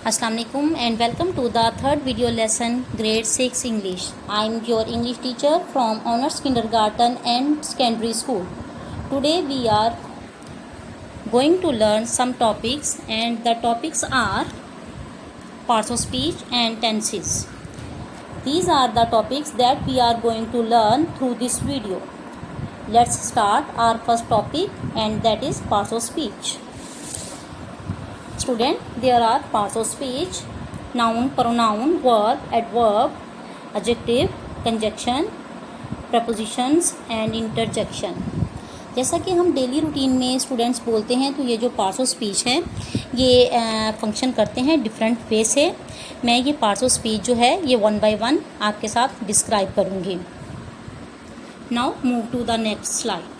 Assalamu alaikum and welcome to the third video lesson grade 6 English. I am your English teacher from Honors Kindergarten and Secondary School. Today we are going to learn some topics and the topics are parts of speech and tenses. These are the topics that we are going to learn through this video. Let's start our first topic and that is parts of speech. Student, there are parts of speech: noun, pronoun, verb, adverb, adjective, conjunction, prepositions and interjection. जैसा कि हम daily routine में students बोलते हैं तो ये जो parts of speech है ये फंक्शन करते हैं डिफरेंट वे से. मैं ये पार्ट्स ऑफ स्पीच जो है ये वन बाय वन आपके साथ डिस्क्राइब करूँगी. Now move to the next slide.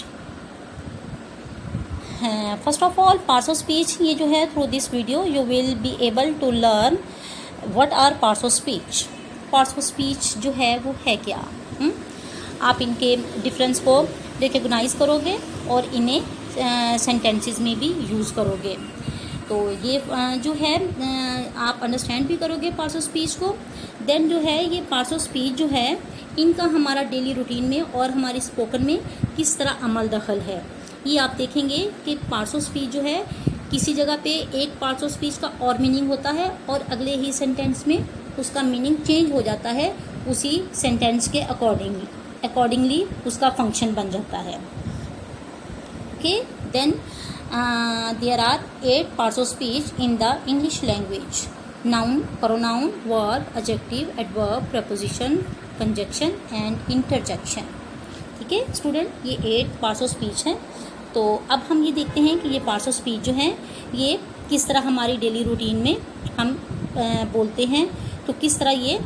First of all parts of speech ये जो है through this video you will be able to learn what are parts of speech. Parts of speech जो है वो है क्या, आप इनके डिफरेंस को रिकग्नाइज करोगे और इन्हें सेंटेंसेस में भी यूज़ करोगे. तो ये जो है आप अंडरस्टैंड भी करोगे पार्ट्स ऑफ स्पीच को. देन जो है ये पार्ट्स ऑफ स्पीच जो है इनका हमारा डेली रूटीन में और हमारी स्पोकन में किस तरह अमल दखल है ये आप देखेंगे कि पार्ट्स ऑफ स्पीच जो है किसी जगह पे एक पार्ट्स ऑफ स्पीच का और मीनिंग होता है और अगले ही सेंटेंस में उसका मीनिंग चेंज हो जाता है उसी सेंटेंस के अकॉर्डिंगली उसका फंक्शन बन जाता है. Okay, then there are 8 parts of speech in the English language: noun, pronoun, verb, adjective, adverb, preposition, conjunction and interjection. ठीक है स्टूडेंट, ये 8 पार्ट्स ऑफ स्पीच हैं. तो अब हम ये देखते हैं कि ये पार्ट्स ऑफ स्पीच जो हैं ये किस तरह हमारी डेली रूटीन में हम बोलते हैं, तो किस तरह ये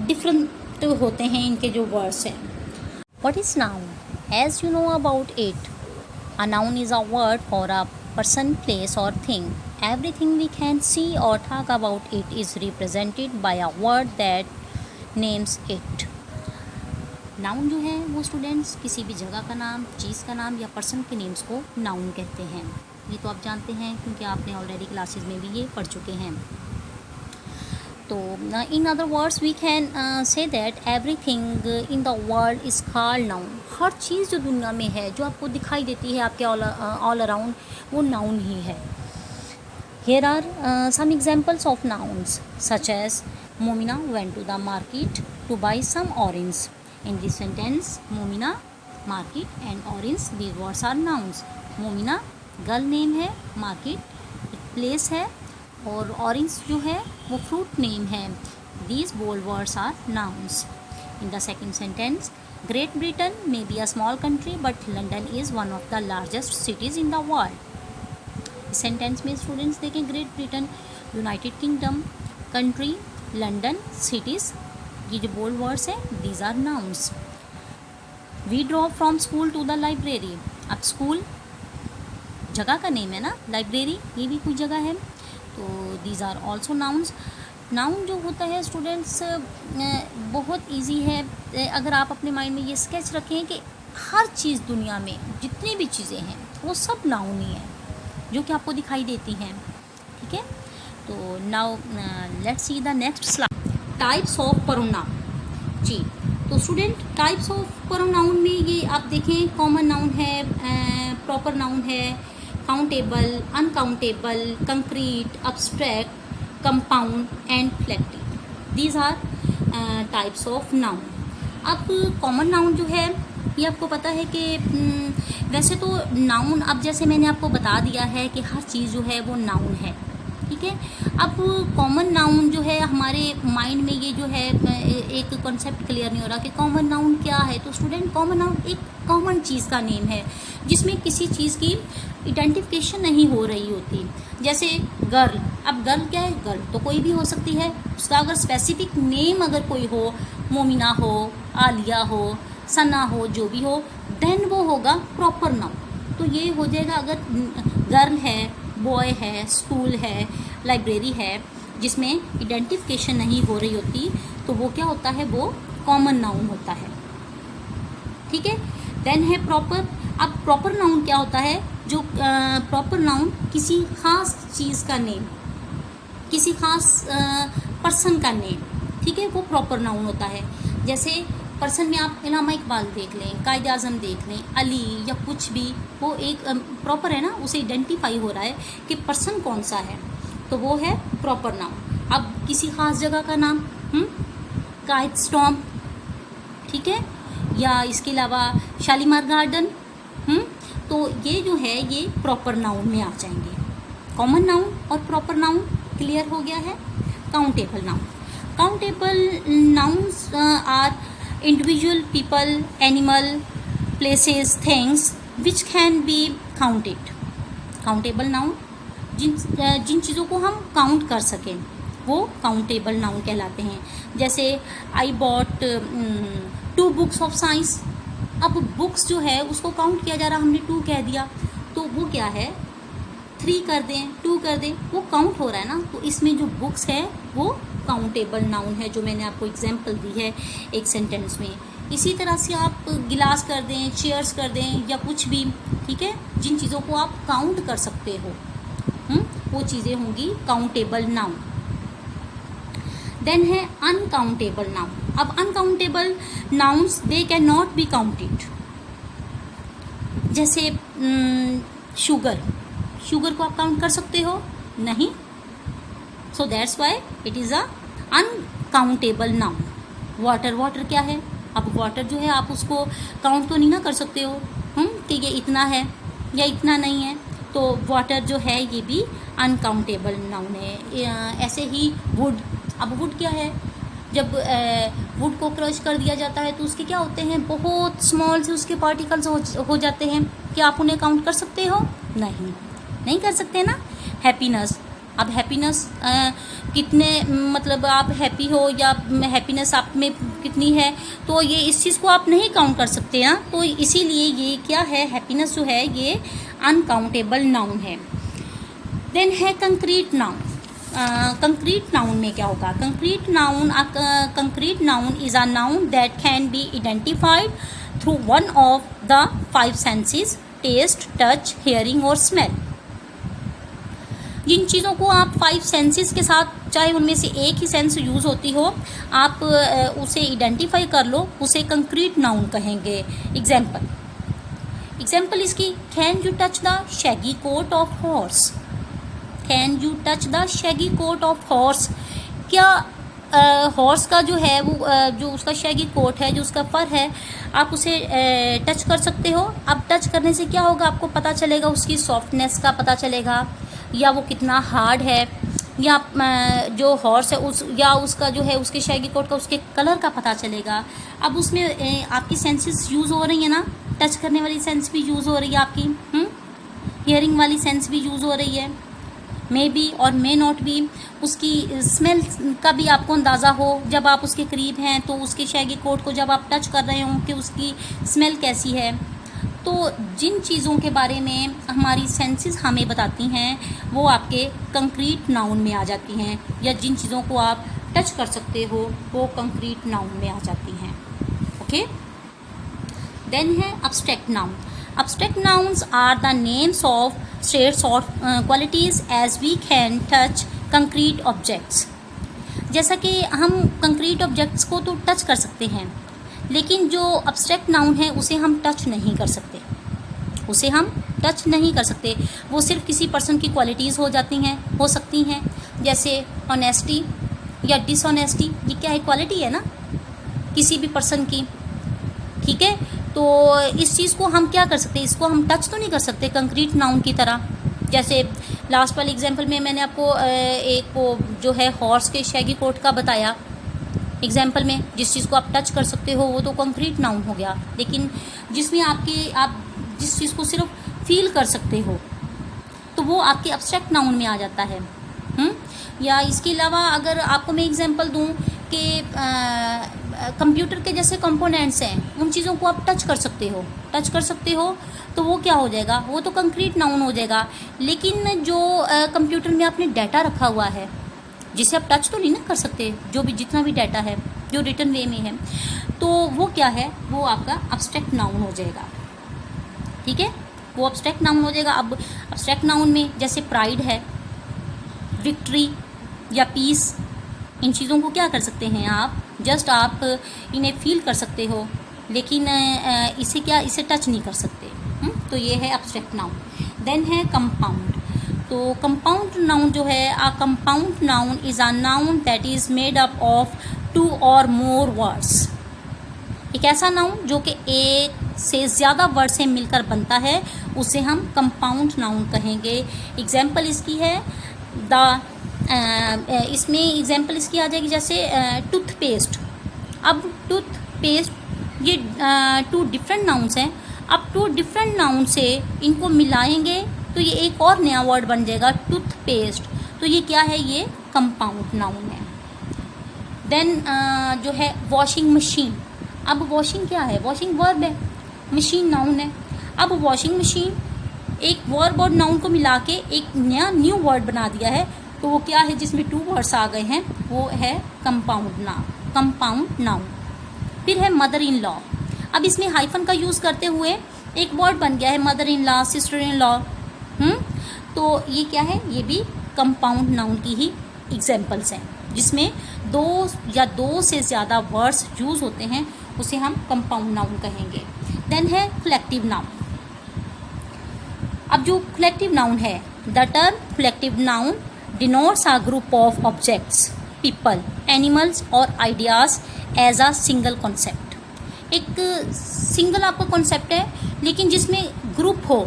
डिफरेंट होते हैं इनके जो वर्ड्स हैं. What is noun? As you know about it, a noun is a word for a person, place or thing. Everything we can see or talk about it is represented by a word that names it. Noun जो है वो students किसी भी जगह का नाम, चीज़ का नाम या पर्सन के नेम्स को नाउन कहते हैं. ये तो आप जानते हैं क्योंकि आपने ऑलरेडी क्लासेस में भी ये पढ़ चुके हैं. तो in other words we can say that everything in the world is called noun. हर चीज़ जो दुनिया में है जो आपको दिखाई देती है आपके ऑल अराउंड वो नाउन ही है. Here are some examples of nouns such as Momina went to the market to buy some orange. In this sentence, Momina, market and orange, these words are nouns. Momina girl name है, market place है और orange जो है वो fruit name है. These bold words are nouns. In the second sentence, Great Britain may be a small country but London is one of the largest cities in the world. इस sentence में students देखें Great Britain, United Kingdom, country, London, cities, ये जो bold words हैं these are nouns. We drop from school to the library. अब school जगह का name है ना, लाइब्रेरी ये भी कोई जगह है, तो these are also nouns. Noun जो होता है स्टूडेंट्स बहुत इजी है. अगर आप अपने माइंड में ये स्केच रखें कि हर चीज़ दुनिया में जितनी भी चीज़ें हैं वो सब नाउन ही है जो कि आपको दिखाई देती हैं. ठीक है, तो now let's see the next slide. Types of pronoun. जी, तो स्टूडेंट टाइप्स ऑफ प्रोनाउन में ये आप देखें कॉमन नाउन है, प्रॉपर नाउन है, countable, uncountable, concrete, abstract, compound and collective. These are types of noun. अब कॉमन नाउन जो है ये आपको पता है कि वैसे तो नाउन अब जैसे मैंने आपको बता दिया है कि हर चीज़ जो है वो नाउन है. ठीक है, अब कॉमन नाउन जो है हमारे माइंड में ये जो है एक कॉन्सेप्ट क्लियर नहीं हो रहा कि कॉमन नाउन क्या है. तो स्टूडेंट कॉमन नाउन एक कॉमन चीज़ का नेम है जिसमें किसी चीज़ की आइडेंटिफिकेशन नहीं हो रही होती. जैसे गर्ल, अब गर्ल क्या है? गर्ल तो कोई भी हो सकती है. उसका अगर स्पेसिफिक नेम अगर कोई हो, मोमिना हो, आलिया हो, सना हो, जो भी हो, देन वो होगा प्रॉपर नाउन. तो ये हो जाएगा अगर गर्ल है, बॉय है, स्कूल है, लाइब्रेरी है जिसमें आइडेंटिफिकेशन नहीं हो रही होती तो वो क्या होता है, वो कॉमन नाउन होता है. ठीक है, देन है प्रॉपर. अब प्रॉपर नाउन क्या होता है? जो प्रॉपर नाउन किसी खास चीज़ का नेम, किसी खास पर्सन का नेम, ठीक है, वो प्रॉपर नाउन होता है। जैसे पर्सन में आप इलामा इकबाल देख लें, कायद आज़म देख लें, अली या कुछ भी, वो एक प्रॉपर है ना, उसे आइडेंटिफाई हो रहा है कि पर्सन कौन सा है, तो वो है प्रॉपर नाउन। अब किसी खास जगह का नाम, काइट स्टॉम्प, ठीक है, या इसके अलावा शालीमार गार्डन, तो ये जो है ये प्रॉपर नाउन में आ जाएंगे। कॉमन नाउन और प्रॉपर नाउन क्लियर हो गया है। Countable noun, countable nouns are individual people, animal, places, things which can be counted. Countable noun जिन चीज़ों को हम काउंट कर सकें वो काउंटेबल नाउन कहलाते हैं। जैसे I bought 2 books of science. अब बुक्स जो है उसको काउंट किया जा रहा, हमने 2 कह दिया, तो वो क्या है, 3 कर दें, 2 कर दें, वो काउंट हो रहा है ना। तो इसमें जो बुक्स है वो काउंटेबल नाउन है, जो मैंने आपको एग्जांपल दी है एक सेंटेंस में। इसी तरह से आप गिलास कर दें, चेयर्स कर दें या कुछ भी, ठीक है, जिन चीज़ों को आप काउंट कर सकते हो वो चीज़ें होंगी काउंटेबल नाउन। देन है अनकाउंटेबल नाउन। अब uncountable nouns they can not be counted. जैसे शुगर, शुगर को आप काउंट कर सकते हो? नहीं। So that's why it is a uncountable noun. Water, water क्या है? अब वाटर जो है आप उसको काउंट तो नहीं ना कर सकते हो कि ये इतना है या इतना नहीं है, तो वाटर जो है ये भी अनकाउंटेबल नाउन है। ऐसे ही वुड, अब वुड क्या है? जब वुड को क्रश कर दिया जाता है तो उसके क्या होते हैं, बहुत स्मॉल से उसके पार्टिकल्स हो जाते हैं। क्या आप उन्हें काउंट कर सकते हो? नहीं कर सकते ना। हैप्पीनेस, अब हैप्पीनेस कितने, मतलब आप हैप्पी हो या हैप्पीनेस आप में कितनी है, तो ये इस चीज़ को आप नहीं काउंट कर सकते ना। तो इसीलिए ये क्या है, हैप्पीनेस जो है ये अनकाउंटेबल नाउन है। देन है कंक्रीट नाउन। कंक्रीट नाउन में क्या होगा? Concrete noun is a noun that can be identified through one of the 5 senses, taste, touch, hearing और स्मेल। जिन चीज़ों को आप 5 सेंसेस के साथ, चाहे उनमें से एक ही सेंस यूज़ होती हो, आप उसे आइडेंटिफाई कर लो, उसे कंक्रीट नाउन कहेंगे। एग्जाम्पल इसकी, can you touch the shaggy coat of horse? Can you touch the shaggy coat of horse? क्या हॉर्स का जो है वो जो उसका शैगी कोट है, जो उसका फर है, आप उसे टच कर सकते हो? अब टच करने से क्या होगा, आपको पता चलेगा, उसकी सॉफ्टनेस का पता चलेगा, या वो कितना हार्ड है, या जो हॉर्स है या उसका जो है उसके शैगी कोट का उसके कलर का पता चलेगा। अब उसमें आपकी सेंसेस यूज़ हो रही है ना, टच करने वाली सेंस भी यूज़ हो रही है आपकी, हियरिंग वाली सेंस भी यूज़ हो रही है, मे बी और मे नॉट बी। उसकी स्मेल का भी आपको अंदाज़ा हो, जब आप उसके करीब हैं तो उसके शैगी कोट को जब आप टच कर रहे हो कि उसकी स्मेल कैसी है। तो जिन चीज़ों के बारे में हमारी सेंसेस हमें बताती हैं वो आपके कंक्रीट नाउन में आ जाती हैं, या जिन चीज़ों को आप टच कर सकते हो वो कंक्रीट नाउन में आ जाती हैं। ओके। देन है abstract noun. Abstract nouns are the names of states or qualities as we can touch concrete objects। जैसा कि हम कंक्रीट ऑब्जेक्ट्स को तो टच कर सकते हैं, लेकिन जो अब्स्ट्रैक्ट नाउन है उसे हम टच नहीं कर सकते, उसे हम टच नहीं कर सकते। वो सिर्फ किसी पर्सन की क्वालिटीज़ हो सकती हैं, जैसे ऑनेस्टी या डिसऑनेस्टी। ये क्या है? क्वालिटी है ना किसी भी पर्सन की, ठीक है। तो इस चीज़ को हम क्या कर सकते हैं, इसको हम टच तो नहीं कर सकते कंक्रीट नाउन की तरह। जैसे लास्ट वाले एग्जांपल में मैंने आपको एक वो जो है हॉर्स के शैगी कोट का बताया एग्जांपल में, जिस चीज़ को आप टच कर सकते हो वो तो कंक्रीट नाउन हो गया, लेकिन जिसमें आप जिस चीज़ को सिर्फ फील कर सकते हो तो वो आपके अब्स्ट्रैक्ट नाउन में आ जाता है। या इसके अलावा अगर आपको मैं एग्जांपल दूं कि कंप्यूटर के जैसे कंपोनेंट्स हैं, उन चीज़ों को आप टच कर सकते हो तो वो क्या हो जाएगा, वो तो कंक्रीट नाउन हो जाएगा। लेकिन जो कंप्यूटर में आपने डाटा रखा हुआ है जिसे आप टच तो नहीं ना कर सकते, जो भी जितना भी डाटा है जो रिटन वे में है, तो वो क्या है, वो आपका अब्स्ट्रैक्ट नाउन हो जाएगा। ठीक है, वो अब्स्ट्रैक्ट नाउन हो जाएगा। अब अब्स्ट्रैक्ट नाउन में जैसे प्राइड है, विक्ट्री, या पीस, इन चीज़ों को क्या कर सकते हैं आप, जस्ट आप इन्हें फील कर सकते हो, लेकिन इसे टच नहीं कर सकते। तो ये है एब्स्ट्रैक्ट नाउन। देन है कंपाउंड। तो कंपाउंड नाउन जो है, a compound noun is a noun that is made up of 2 और मोर वर्ड्स। एक ऐसा नाउन जो कि एक से ज़्यादा वर्ड से मिलकर बनता है, उसे हम कंपाउंड नाउन कहेंगे। एग्जाम्पल इसकी है इसमें एग्जाम्पल इसकी आ जाएगी जैसे टूथपेस्ट। अब टूथपेस्ट ये 2 डिफरेंट नाउन्स हैं। अब 2 डिफरेंट नाउन से इनको मिलाएंगे तो ये एक और नया वर्ड बन जाएगा टूथपेस्ट। तो ये क्या है, ये कंपाउंड नाउन है। देन जो है वॉशिंग मशीन। अब वॉशिंग क्या है, वॉशिंग वर्ब है, मशीन नाउन है। अब वॉशिंग मशीन एक वर्ब और नाउन को मिला के एक नया न्यू वर्ड बना दिया है, तो वो क्या है जिसमें 2 वर्ड्स आ गए हैं, वो है कंपाउंड नाउन। फिर है मदर इन लॉ। अब इसमें हाइफन का यूज़ करते हुए एक वर्ड बन गया है mother in law, sister in law. तो ये क्या है, ये भी कंपाउंड नाउन की ही एग्जाम्पल्स हैं, जिसमें 2 या 2 से ज़्यादा वर्ड्स यूज़ होते हैं, उसे हम कंपाउंड नाउन कहेंगे। देन है कलेक्टिव नाउन। अब जो कलेक्टिव नाउन है, the term collective noun denotes a group of objects, people, animals or ideas as a single concept. एक सिंगल आपका कॉन्सेप्ट है, लेकिन जिसमें ग्रुप हो,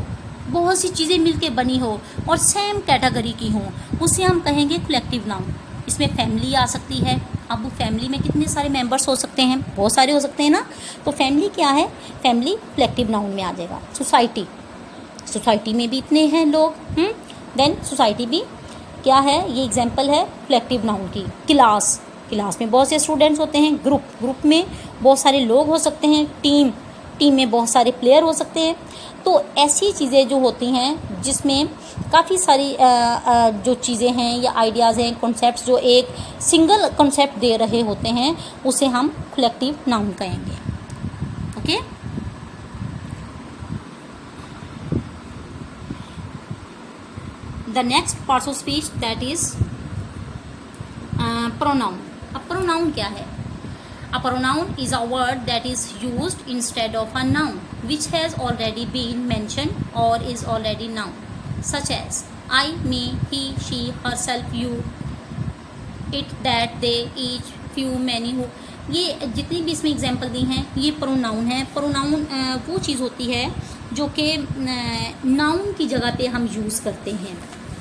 बहुत सी चीज़ें मिलके बनी हो और सेम कैटेगरी की हो, उसे हम कहेंगे कलेक्टिव नाउन। इसमें फैमिली आ सकती है। अब फैमिली में कितने सारे मेंबर्स हो सकते हैं, बहुत सारे हो सकते हैं ना। तो फैमिली क्या है, फैमिली कलेक्टिव नाउन में आ जाएगा। सोसाइटी में भी इतने हैं लोग। देन सोसाइटी भी क्या है, ये एग्जाम्पल है कलेक्टिव नाउन की। क्लास में बहुत से स्टूडेंट्स होते हैं। ग्रुप में बहुत सारे लोग हो सकते हैं। टीम में बहुत सारे प्लेयर हो सकते हैं। तो ऐसी चीज़ें जो होती हैं जिसमें काफ़ी सारी जो चीज़ें हैं या आइडियाज़ हैं, कॉन्सेप्ट्स जो एक सिंगल कॉन्सेप्ट दे रहे होते हैं, उसे हम कलेक्टिव नाउन कहेंगे। Okay. The next parts of speech that is pronoun. अब प्रोनाउन क्या है? A pronoun is a word that is used instead of a noun which has already been mentioned or is already noun, such as I, me, he, she, herself, you, it, that, they, each, few, many, who। ये जितनी भी इसमें example दी हैं, ये pronoun है। Pronoun वो चीज़ होती है जो कि नाउन की जगह पे हम यूज़ करते हैं।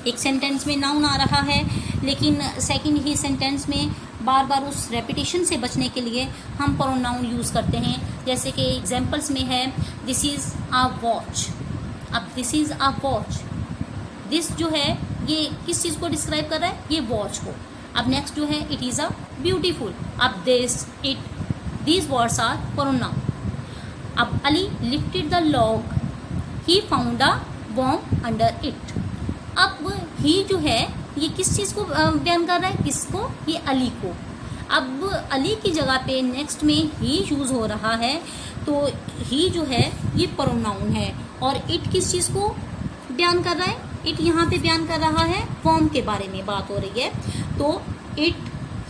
एक सेंटेंस में नाउन आ रहा है, लेकिन सेकंड ही सेंटेंस में बार बार उस रेपिटेशन से बचने के लिए हम प्रोनाउन यूज़ करते हैं। जैसे कि एग्जांपल्स में है दिस इज़ अ वॉच। अब this is a watch, this जो है ये किस चीज़ को डिस्क्राइब कर रहा है? ये वॉच को। अब नेक्स्ट जो है इट इज़ अ ब्यूटीफुल। अब this, it, these words are pronoun. अब Ali lifted the log, he found a worm under it. अब ही जो है ये किस चीज़ को बयान कर रहा है? किसको? ये अली को। अब अली की जगह पे नेक्स्ट में ही यूज़ हो रहा है, तो ही जो है ये प्रोनाउन है। और इट किस चीज़ को बयान कर रहा है? इट यहाँ पे बयान कर रहा है फॉर्म के बारे में बात हो रही है। तो इट,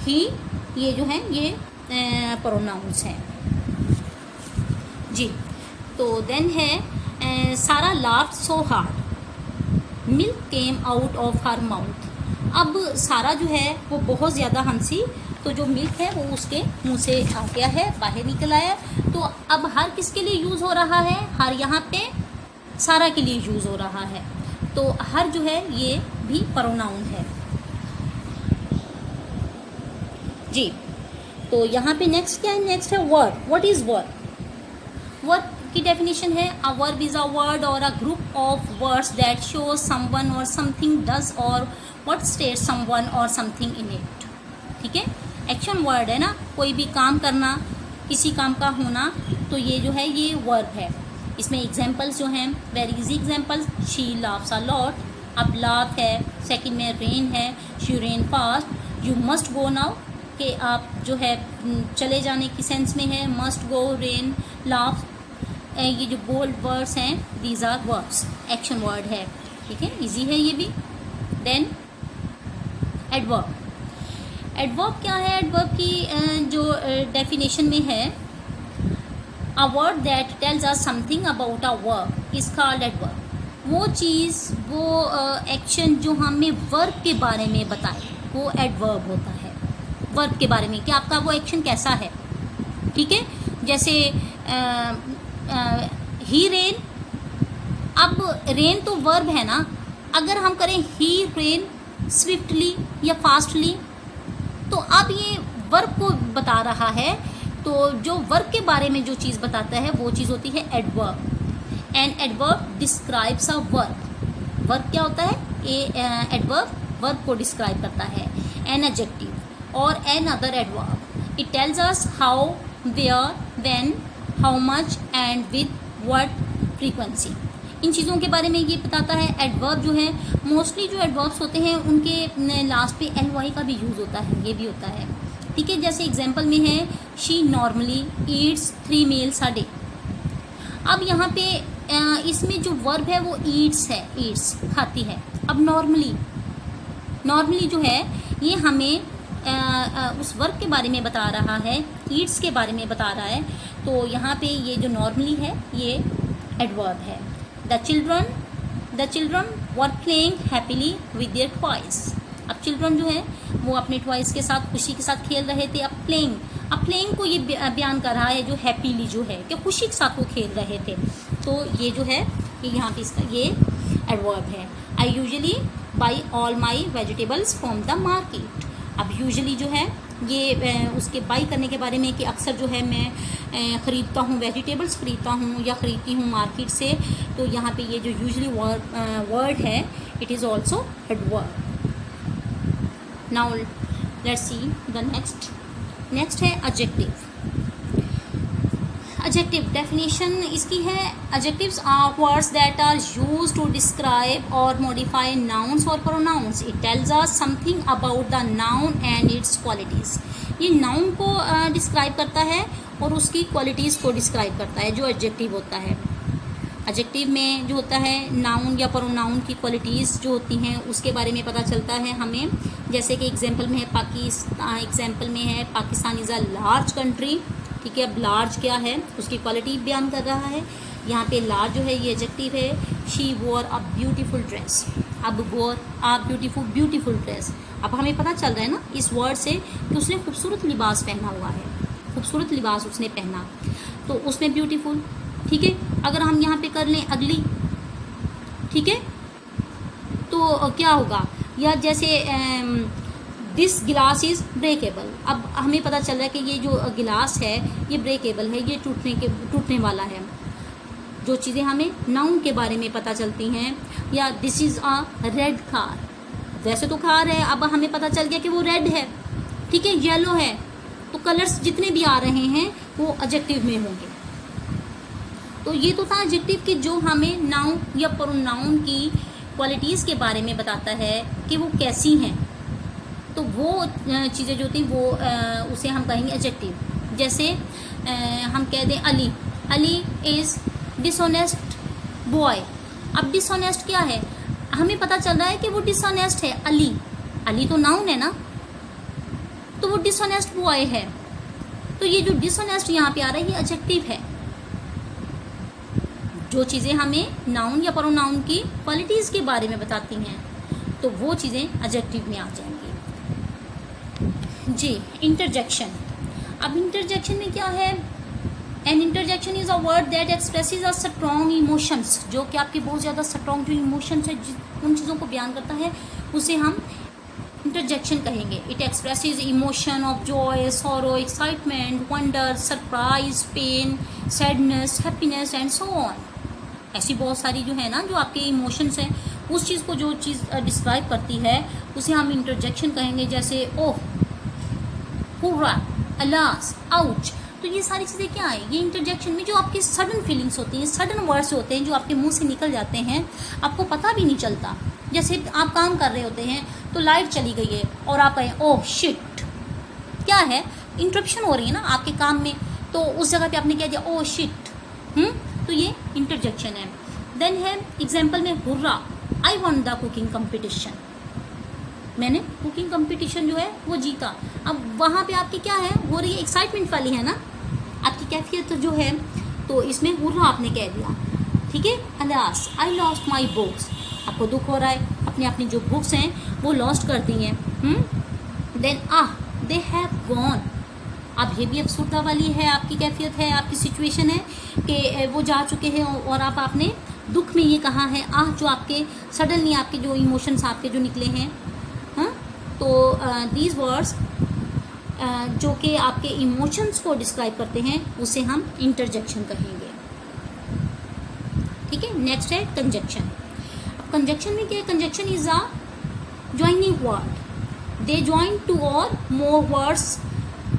ही, ये जो है ये प्रोनाउंस हैं जी। तो देन है सारा laughed so hard, milk came out of her mouth. अब सारा जो है वो बहुत ज़्यादा हंसी, तो जो मिल्क है वो उसके मुंह से आ गया है, बाहर निकल आया। तो अब हर किसके लिए यूज़ हो रहा है? हर यहाँ पे सारा के लिए यूज़ हो रहा है। तो हर जो है ये भी प्रोनाउन है जी। तो यहाँ पे नेक्स्ट क्या है? नेक्स्ट है verb. What is verb? Verb की डेफिनेशन है a verb is a word or a group of words that shows someone or something does or what state someone or something in it. ठीक है, action word है ना, कोई भी काम करना, किसी काम का होना, तो ये जो है ये वर्ब है। इसमें एग्जाम्पल्स जो हैं very easy examples, she laughs a lot. अब लाफ है, सेकंड में रेन है, she rain fast. You must go now, कि आप जो है चले जाने की सेंस में है, मस्ट गो, रेन, लाफ। ये जो बोल्ड वर्ड्स हैं these are verbs, action word है। ठीक है, इजी है ये भी। Then adverb. एडवर्ब क्या है? एडवर्ब की जो डेफिनेशन में है, अ word that tells us something about a verb is called adverb. वो चीज़, वो एक्शन जो हमें वर्ब के बारे में बताए, वो एडवर्ब होता है। वर्ब के बारे में कि आपका वो एक्शन कैसा है, ठीक है। जैसे ही रेन, अब रेन तो वर्ब है ना, अगर हम करें ही रेन स्विफ्टली या फास्टली, तो अब ये वर्ब को बता रहा है। तो जो वर्ब के बारे में जो चीज़ बताता है वो चीज़ होती है adverb. An adverb describes a verb. Verb क्या होता है? एडवर्ब वर्ब को डिस्क्राइब करता है। An adjective or an other adverb, it tells us how, where, when, how much and with what frequency. इन चीज़ों के बारे में ये बताता है। एडवर्ब जो है, मोस्टली जो एडवर्ब्स होते हैं उनके लास्ट पे एल वाई का भी यूज़ होता है, ये भी होता है, ठीक है। जैसे एग्जांपल में है, she normally Yeats 3 meals a day. अब यहाँ पे इसमें जो वर्ब है वो ईट्स है, ईट्स खाती है। अब नॉर्मली जो है ये हमें उस वर्ब के बारे में बता रहा है, ईट्स के बारे में बता रहा है। तो यहाँ पे ये जो नॉर्मली है ये एडवर्ब है। The children were playing happily with their toys. अब चिल्ड्रन जो है वो अपने टॉयज के साथ खुशी के साथ खेल रहे थे। अब प्लेइंग को ये बयान कर रहा है जो हैप्पीली जो है कि खुशी के साथ वो खेल रहे थे। तो ये जो है कि यहाँ पे इसका ये एडवर्ब है। I usually by all my vegetables from the market. अब यूजुअली जो है ये उसके बाई करने के बारे में कि अक्सर जो है मैं ख़रीदता हूँ, वेजिटेबल्स ख़रीदता हूँ या ख़रीदती हूँ मार्केट से। तो यहाँ पे ये जो यूजुअली वर्ड है, it is also adverb. Now let's see the next है एडजेक्टिव। एडजेक्टिव डेफिनेशन इसकी है, adjectives are words that are used to describe और मॉडिफाई नाउन्स और pronouns. It tells us something about the noun and its qualities. ये noun को describe करता है और उसकी क्वालिटीज़ को डिस्क्राइब करता है, जो एडजेक्टिव होता है। एडजेक्टिव में जो होता है नाउन या प्रोनाउन की क्वालिटीज़ जो होती हैं उसके बारे में पता चलता है हमें। जैसे कि एग्जांपल में है Pakistan is a large country, ठीक है। अब लार्ज क्या है, उसकी क्वालिटी बयान कर रहा है। यहाँ पे लार्ज जो है ये एडजेक्टिव है। शी वोर अ ब्यूटीफुल ड्रेस। अब वोर अ ब्यूटीफुल ड्रेस, अब हमें पता चल रहा है ना इस वर्ड से कि उसने खूबसूरत लिबास पहना हुआ है, खूबसूरत लिबास उसने पहना, तो उसमें ब्यूटीफुल, ठीक है। अगर हम यहाँ पे कर लें अगली, ठीक है, तो क्या होगा? या जैसे दिस गिलास इज़ ब्रेकेबल। अब हमें पता चल रहा है कि ये जो गिलास है ये ब्रेकेबल है, ये टूटने वाला है। जो चीज़ें हमें नाउन के बारे में पता चलती हैं। या this is a red car, वैसे तो कार है, अब हमें पता चल गया कि वो रेड है, ठीक है, येलो है। तो कलर्स जितने भी आ रहे हैं वो एडजेक्टिव में होंगे। तो ये तो था एडजेक्टिव कि जो हमें नाउन या प्रोनाउन की क्वालिटीज़ के बारे में बताता है कि वो कैसी हैं। तो वो चीज़ें जो होती हैं वो उसे हम कहेंगे एडजेक्टिव। जैसे हम कह दें अली इज़ डिसऑनेस्ट बॉय। अब डिसऑनेस्ट क्या है? हमें पता चल रहा है कि वो डिसऑनेस्ट है। अली तो नाउन है ना, तो वो डिसऑनेस्ट बॉय है। तो ये जो डिसऑनेस्ट यहाँ पे आ रहा है ये एडजेक्टिव है। जो चीज़ें हमें नाउन या प्रोनाउन की क्वालिटीज़ के बारे में बताती हैं तो वो चीज़ें एडजेक्टिव में आ जाएंगी। जी, इंटरजेक्शन। अब इंटरजेक्शन में क्या है? An interjection is a word that expresses a strong emotions, जो कि आपके बहुत ज़्यादा स्ट्रॉन्ग जो इमोशंस है उन चीज़ों को बयान करता है, उसे हम इंटरजेक्शन कहेंगे। It expresses emotion of joy, sorrow, excitement, wonder, surprise, pain, sadness, happiness and so on. ऐसी बहुत सारी जो है ना जो आपके इमोशंस हैं, उस चीज़ को जो चीज़ डिस्क्राइब करती है उसे हम इंटरजेक्शन कहेंगे। जैसे ओह, हुर्रा, अलास, आउच। तो ये सारी चीज़ें क्या है? ये इंटरजेक्शन में जो आपकी सडन फीलिंग्स होती हैं, सडन वर्ड्स होते हैं जो आपके मुंह से निकल जाते हैं, आपको पता भी नहीं चलता। जैसे आप काम कर रहे होते हैं तो लाइट चली गई है और आप कहें ओह शिट, क्या है? इंटरप्शन हो रही है ना आपके काम में, तो उस जगह पे आपने क्या दिया? Oh shit. तो ये इंटरजेक्शन है। देन है एग्जाम्पल में hurrah, I want the cooking competition. मैंने कुकिंग कंपटीशन जो है वो जीता। अब वहाँ पे आपकी क्या है हो रही है, एक्साइटमेंट वाली है ना आपकी कैफियत जो है, तो इसमें हुर्रा आपने कह दिया, ठीक है। Alas I lost my books, आपको दुख हो रहा है, अपनी अपनी जो बुक्स हैं वो लॉस्ट कर दी हैं। देन दे हैव गॉन, अब ये भी अफसुर्दा वाली है आपकी कैफियत है, आपकी सिचुएशन है कि वो जा चुके हैं और आप आपने दुख में ये कहा है जो आपके सडनली आपके जो इमोशंस आपके जो निकले हैं। हाँ, तो दीज वर्ड्स जो कि आपके इमोशंस को डिस्क्राइब करते हैं उसे हम इंटरजेक्शन कहेंगे, ठीक है। नेक्स्ट है कंजक्शन। अब कंजक्शन में क्या है, conjunction is a joining word, they join two or more words,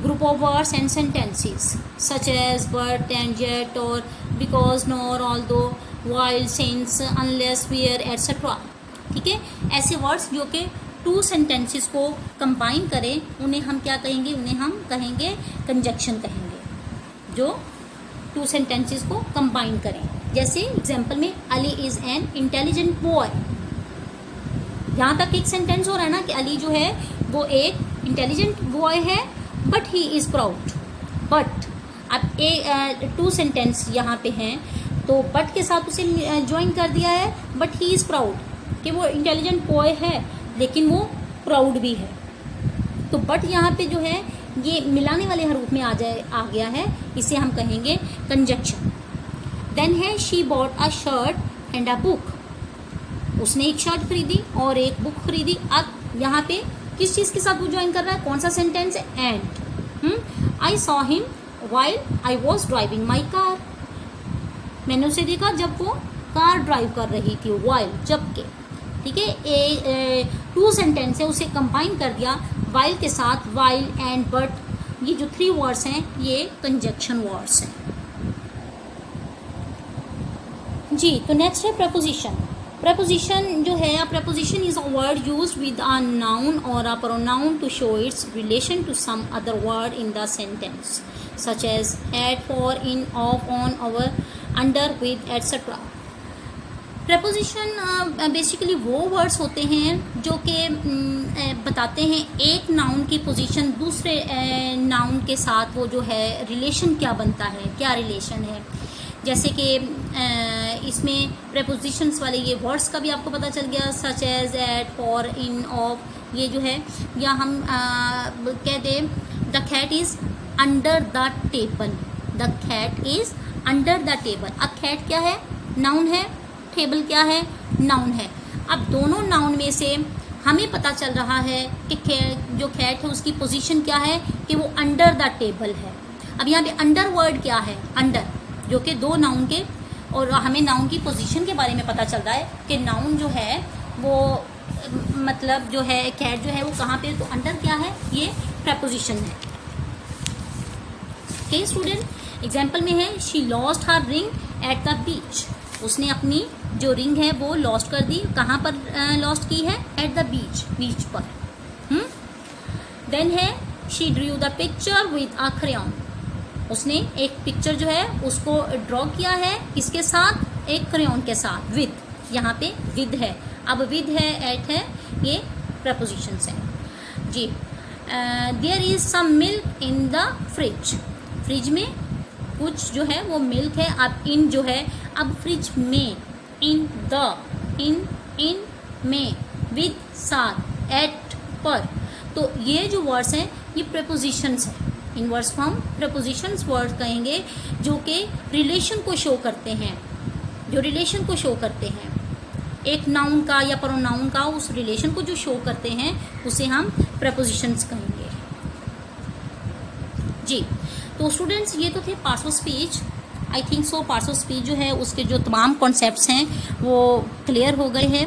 group of words and sentences such as but and yet or because nor although while since unless where etc, ठीक है। ऐसे words जो कि two sentences को combine करें उन्हें हम क्या कहेंगे, उन्हें हम कहेंगे कंजक्शन कहेंगे, जो टू सेंटेंसेस को कंबाइन करें। जैसे एग्जांपल में Ali is an intelligent boy, यहाँ तक एक सेंटेंस हो रहा है ना कि अली जो है वो एक इंटेलिजेंट बॉय है but he is proud. But अब टू सेंटेंस यहाँ पे हैं तो बट के साथ उसे ज्वाइन कर दिया है, बट ही इज़ प्राउड कि वो इंटेलिजेंट बॉय है लेकिन वो प्राउड भी है। तो बट यहाँ पे जो है ये मिलाने वाले हरूफ में आ गया है, इसे हम कहेंगे कंजक्शन। देन है she bought a shirt and a book, उसने एक शर्ट खरीदी और एक बुक खरीदी। अब यहाँ पे किस चीज़ के साथ वो ज्वाइन कर रहा है, कौन सा सेंटेंस है, and. I saw him while I was driving my car, मैंने उसे देखा जब वो कार ड्राइव कर रही थी, वाइल जबकि, ठीक है। टू सेंटेंस है उसे कंबाइन कर दिया वाइल के साथ, वाइल एंड बट, ये जो थ्री वर्ड्स हैं ये कंजक्शन वर्ड्स हैं जी। तो नेक्स्ट है प्रपोजिशन। प्रपोजिशन जो है, preposition is a word used with a noun or a pronoun to show its relation to some other word in the sentence such as at, for, in, of, on, over, under, with etcetera. Preposition basically वो words होते हैं जो कि बताते हैं एक noun की position दूसरे नाउन के साथ वो जो है रिलेशन क्या बनता है, क्या रिलेशन है। जैसे कि इसमें प्रपोजिशंस वाले ये वर्ड्स का भी आपको पता चल गया, such as, at, for, in, of, ये जो है, या हम कह दें the cat is under the table, the cat is under the table. अब कैट क्या है, नाउन है, टेबल क्या है, नाउन है। अब दोनों नाउन में से हमें पता चल रहा है कि जो कैट है उसकी पोजीशन क्या है कि वो अंडर द टेबल है। अब यहाँ पे अंडर वर्ड क्या है, अंडर, जो कि दो नाउन के, और हमें नाउन की पोजीशन के बारे में पता चल रहा है कि नाउन जो है वो मतलब जो है कैट जो है वो कहाँ पे, तो अंडर क्या है, ये प्रपोजिशन है। ओके स्टूडेंट, एग्जाम्पल में है she lost her ring at the beach, उसने अपनी जो रिंग है वो लॉस्ट कर दी, कहाँ पर लॉस्ट की है, एट द बीच, बीच पर। देन है she Drew the picture with a crayon, उसने एक पिक्चर जो है उसको ड्रॉ किया है, इसके साथ, एक क्रेयॉन के साथ, विद, यहाँ पे विद है। अब विद है, एट है, ये प्रपोजिशंस हैं जी। There is some milk in the fridge, fridge में कुछ जो है वो मिल्क है। अब इन जो है, अब फ्रिज में, इन द, इन में, विद साथ, एट पर, तो ये जो वर्ड्स हैं ये प्रपोजिशंस हैं। इन वर्ड्स को हम प्रपोजिशंस वर्ड कहेंगे जो कि रिलेशन को शो करते हैं, जो रिलेशन को शो करते हैं, एक नाउन का या प्रोनाउन का उस रिलेशन को जो शो करते हैं उसे हम प्रपोजिशंस कहेंगे जी। तो स्टूडेंट्स ये तो थे parts of speech. I think so parts of speech जो है उसके जो तमाम कॉन्सेप्ट्स हैं वो क्लियर हो गए हैं।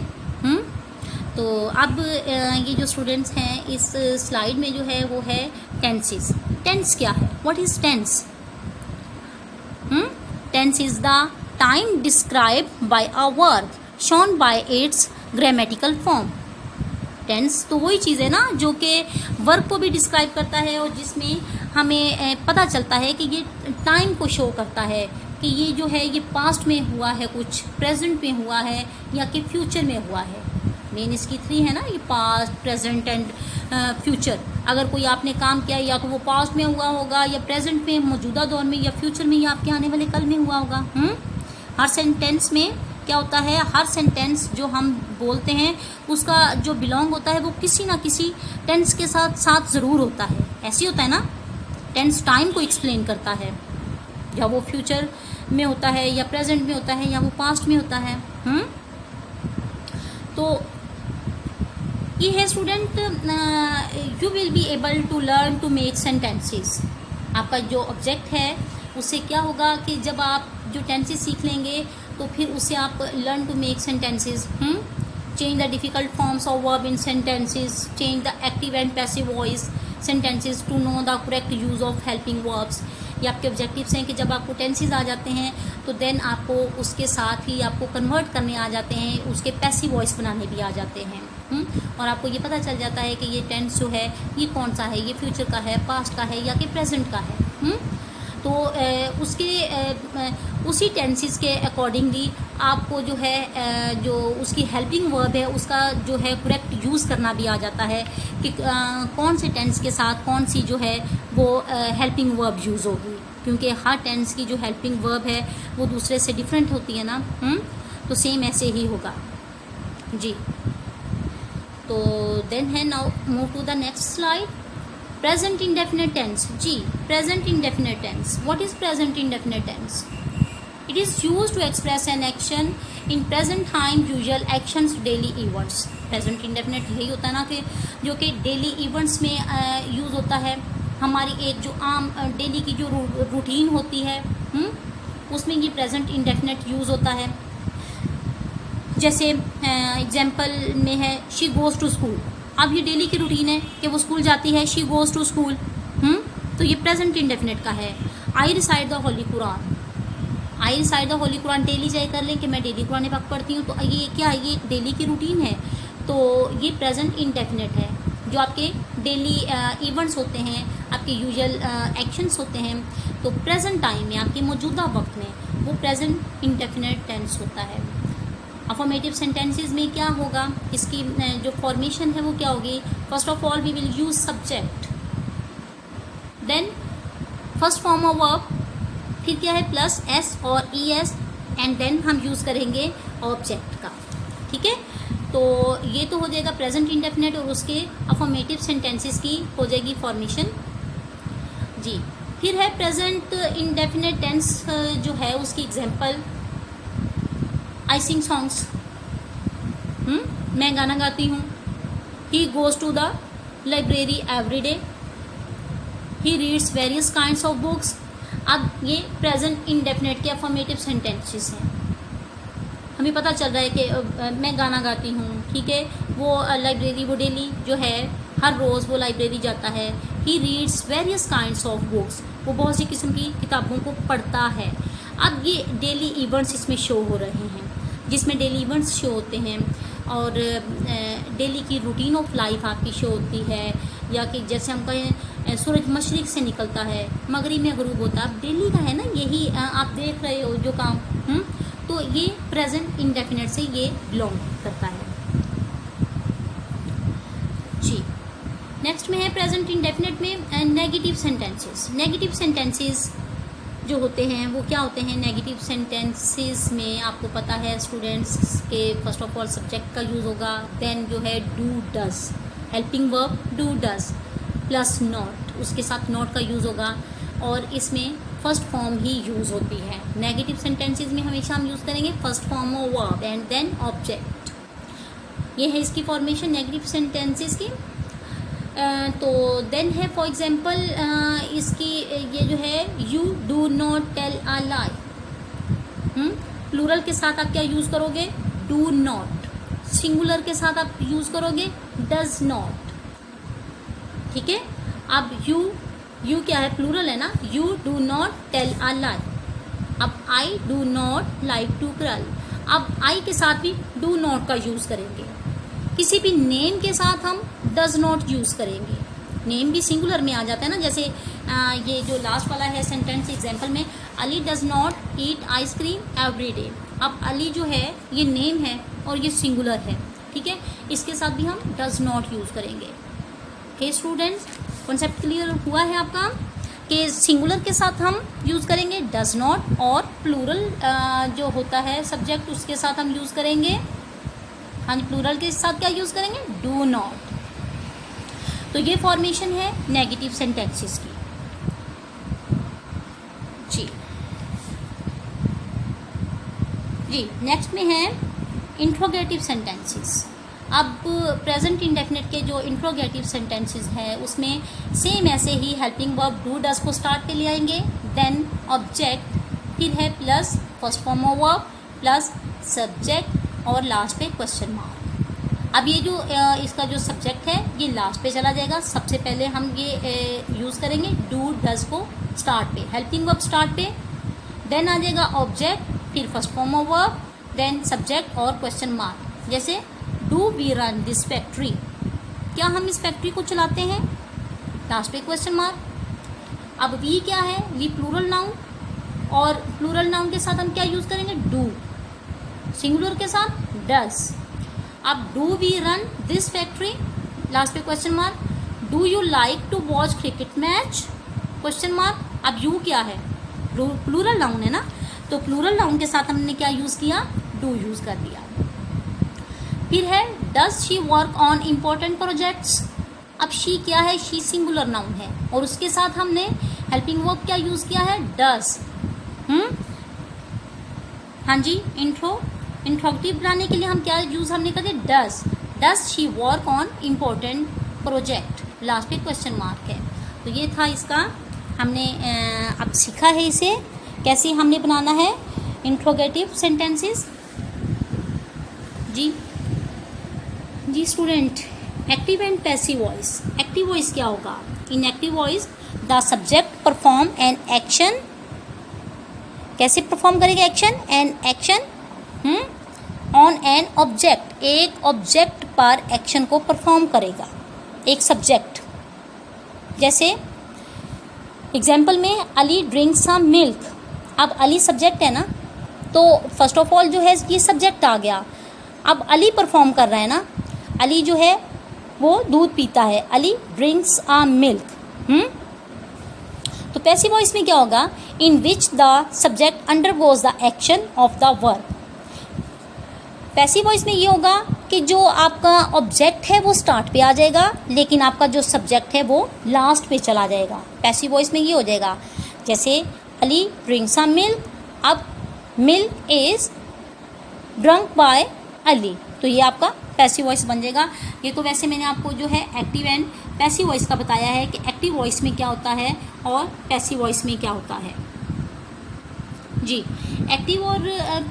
तो अब ये जो स्टूडेंट्स हैं इस स्लाइड में जो है वो है टेंसेस। टेंस क्या है, what is tense? Tense is the time described by a verb shown by its grammatical form. Tense तो वही चीज़ है ना जो कि वर्ब को भी डिस्क्राइब करता है और जिसमें हमें पता चलता है कि ये टाइम को शो करता है कि ये जो है ये पास्ट में हुआ है, कुछ प्रेजेंट में हुआ है या कि फ्यूचर में हुआ है। मेन इसकी 3 है ना, ये पास्ट, प्रेजेंट एंड फ्यूचर। अगर कोई आपने काम किया या तो वो पास्ट में हुआ होगा, या प्रेजेंट में मौजूदा दौर में, या फ्यूचर में, या आपके आने वाले कल में हुआ होगा। हर सेंटेंस में क्या होता है, हर सेंटेंस जो हम बोलते हैं उसका जो बिलोंग होता है वो किसी ना किसी टेंस के साथ साथ ज़रूर होता है। ऐसे होता है ना, टेंस टाइम को एक्सप्लेन करता है, या वो फ्यूचर में होता है, या प्रेजेंट में होता है, या वो पास्ट में होता है। तो ये है student, you will be able to learn to make sentences. आपका जो ऑब्जेक्ट है उससे क्या होगा कि जब आप जो टेंसेस सीख लेंगे तो फिर उससे आप learn to make sentences. Change the difficult forms of verb in sentences, change the active and passive voice sentences to know the correct use of helping verbs. ये आपके ऑब्जेक्टिव्स हैं कि जब आपको टेंसेस आ जाते हैं तो देन आपको उसके साथ ही आपको कन्वर्ट करने आ जाते हैं, उसके पैसिव वॉइस बनाने भी आ जाते हैं। और आपको ये पता चल जाता है कि ये टेंस जो है ये कौन सा है, ये फ्यूचर का है, पास्ट का है, या कि प्रेजेंट का है। तो उसी टेंसेस के अकॉर्डिंगली आपको जो है जो उसकी हेल्पिंग वर्ब है उसका जो है करेक्ट यूज़ करना भी आ जाता है कि कौन से टेंस के साथ कौन सी जो है वो हेल्पिंग वर्ब यूज़ होगी, क्योंकि हर टेंस की जो हेल्पिंग वर्ब है वो दूसरे से डिफरेंट होती है ना। तो सेम ऐसे ही होगा जी। तो देन है, now move to the next slide. Present indefinite tense. जी, present indefinite tense. What is present indefinite tense? It is use to express an action in present time usual actions daily events. Present indefinite यही होता है ना कि जो कि daily events में use होता है। हमारी एक जो आम डेली की जो रूटीन होती है उसमें ये प्रेजेंट इंडेफिनिट यूज़ होता है। जैसे एग्जाम्पल में है, शी गोज़ टू स्कूल। अब ये डेली की रूटीन है कि वो स्कूल जाती है, शी गोज़ टू स्कूल। तो ये प्रेजेंट इंडेफिनिट का है। I recite the holy Quran. I recite the holy Quran daily जाए कर लें कि मैं डेली कुरान पाक पढ़ती हूँ, तो ये क्या है, ये डेली की रूटीन है। तो ये प्रेजेंट इंडेफिनिट है। जो आपके डेली इवेंट्स होते हैं, आपके यूजुअल एक्शंस होते हैं, तो प्रेजेंट टाइम में, आपके मौजूदा वक्त में वो प्रेजेंट इंडेफिनिट टेंस होता है। अफर्मेटिव सेंटेंसेस में क्या होगा, इसकी जो फॉर्मेशन है वो क्या होगी? First of all we will use subject, then first form of verb, फिर क्या है प्लस एस और ई एस, एंड देन हम यूज़ करेंगे ऑब्जेक्ट का। ठीक है, तो ये तो हो जाएगा प्रेजेंट इंडेफिनिट, और उसके अफर्मेटिव सेंटेंसेस की हो जाएगी फॉर्मेशन जी। फिर है प्रेजेंट इंडेफिनिट टेंस जो है उसकी एग्जांपल, आई सिंग सॉन्ग्स, मैं गाना गाती हूँ। He goes to the library every day, he reads various kinds of books. अब ये प्रेजेंट इंडेफिनिट के अफर्मेटिव सेंटेंसेस हैं। हमें पता चल रहा है कि मैं गाना गाती हूँ, ठीक है, वो लाइब्रेरी, वो डेली जो है हर रोज़ वो लाइब्रेरी जाता है। ही reads various kinds of books, वो बहुत सी किस्म की किताबों को पढ़ता है। अब ये डेली इवेंट्स इसमें शो हो रहे हैं, जिसमें डेली इवेंट्स शो होते हैं, और डेली की रूटीन ऑफ लाइफ आपकी शो होती है, या कि जैसे हम कहें सूरज मशरिक से निकलता है, मगरिब में गरूब होता है। अब डेली का है ना, यही आप देख रहे हो जो काम। तो ये प्रेजेंट इंडेफिनिट से ये बिलोंग करता है जी। नेक्स्ट में है प्रेजेंट इंडेफिनिट में नेगेटिव सेंटेंसेस। नेगेटिव सेंटेंसेस जो होते हैं वो क्या होते हैं? नेगेटिव सेंटेंसेस में आपको पता है स्टूडेंट्स के फर्स्ट ऑफ ऑल सब्जेक्ट का यूज़ होगा, देन जो है do does, helping verb do does plus not, उसके साथ नॉट का यूज़ होगा, और इसमें फर्स्ट फॉर्म ही यूज़ होती है। नेगेटिव सेंटेंसेस में हमेशा हम यूज़ करेंगे first form of verb and then object. ये है इसकी फॉर्मेशन नेगेटिव सेंटेंसेस की। तो देन है फॉर एग्जांपल इसकी ये जो है, you do not tell a lie. Plural के साथ आप क्या यूज़ करोगे? Do not. सिंगुलर के साथ आप यूज़ करोगे डज नॉट। ठीक है, अब यू क्या है? प्लूरल है ना, you do not tell a lie. अब I do not like to crawl, अब आई के साथ भी डू नॉट का यूज़ करेंगे। किसी भी नेम के साथ हम डज नॉट यूज़ करेंगे। नेम भी सिंगुलर में आ जाता है ना, जैसे ये जो लास्ट वाला है सेंटेंस एग्जांपल में, Ali does not eat ice cream every day. अब अली जो है ये नेम है और ये सिंगुलर है, ठीक है, इसके साथ भी हम डज नॉट यूज़ करेंगे। ओके स्टूडेंट्स, कॉन्सेप्ट क्लियर हुआ है आपका कि सिंगुलर के साथ हम यूज़ करेंगे डज नॉट, और प्लूरल जो होता है सब्जेक्ट उसके साथ हम यूज़ करेंगे, हाँ जी, प्लूरल के साथ क्या यूज़ करेंगे, डू नॉट। तो ये फॉर्मेशन है नेगेटिव सेंटेंसेस की। जी जी, नेक्स्ट में है इंट्रोगेटिव सेंटेंसेस। अब प्रेजेंट इंडेफिनिट के जो इंट्रोगेटिव सेंटेंसेस है उसमें सेम ऐसे ही हेल्पिंग वर्ब डू डज को स्टार्ट पे ले आएंगे, देन ऑब्जेक्ट, फिर है plus first form of verb plus subject और लास्ट पे क्वेश्चन मार्क। अब ये जो इसका जो सब्जेक्ट है ये लास्ट पे चला जाएगा। सबसे पहले हम ये यूज़ करेंगे डू डज को स्टार्ट पे, हेल्पिंग वर्ब स्टार्ट पे, देन आ जाएगा ऑब्जेक्ट, फिर first form of verb, then subject और क्वेश्चन मार्क। जैसे do we run this factory, क्या हम इस फैक्ट्री को चलाते हैं, लास्ट पे क्वेश्चन मार्क। अब वी क्या है, वी प्लूरल नाउन, और प्लूरल नाउन के साथ हम क्या यूज़ करेंगे, डू, सिंगुलर के साथ डज। अब do we run this factory, last पे question mark. Do you like to watch cricket match, question mark. अब यू क्या है, प्लूरल नाउन है ना, तो प्लूरल नाउन के साथ हमने क्या यूज़ किया, डू यूज़ कर दिया। फिर है does she work on important projects. अब शी क्या है, शी सिंगुलर नाउन है और उसके साथ हमने हेल्पिंग वर्ब क्या यूज़ किया है, डज। हाँ जी, इंट्रोगेटिव बनाने के लिए हम क्या यूज़ हमने कर दिया, does she work on important project, last पे क्वेश्चन मार्क है। तो ये था इसका, हमने अब सीखा है इसे कैसे हमने बनाना है इंट्रोगेटिव सेंटेंसेस। जी student, active and passive voice. Active voice क्या होगा, in active voice the subject perform an action, कैसे परफॉर्म करेगा action, an action on an object, एक ऑब्जेक्ट पर एक्शन को परफॉर्म करेगा एक सब्जेक्ट। जैसे एग्जाम्पल में अली ड्रिंक्स सम मिल्क। अब अली सब्जेक्ट है ना, तो फर्स्ट ऑफ ऑल जो है ये सब्जेक्ट आ गया। अब अली परफॉर्म कर रहा है ना, अली जो है वो दूध पीता है, अली ड्रिंक्स आ मिल्क। तो पैसिव वॉइस में क्या होगा, in which the subject undergoes the action of the verb. Passive voice में ये होगा कि जो आपका ऑब्जेक्ट है वो स्टार्ट पे आ जाएगा, लेकिन आपका जो सब्जेक्ट है वो लास्ट पे चला जाएगा। पैसिव वॉइस में ये हो जाएगा, जैसे अली ड्रिंक्स सम मिल्क, अब milk is drunk by Ali, तो ये आपका पैसिव वॉइस बन जाएगा। ये तो वैसे मैंने आपको जो है एक्टिव एंड पैसिव वॉइस का बताया है कि एक्टिव वॉइस में क्या होता है और पैसिव वॉइस में क्या होता है। जी, एक्टिव और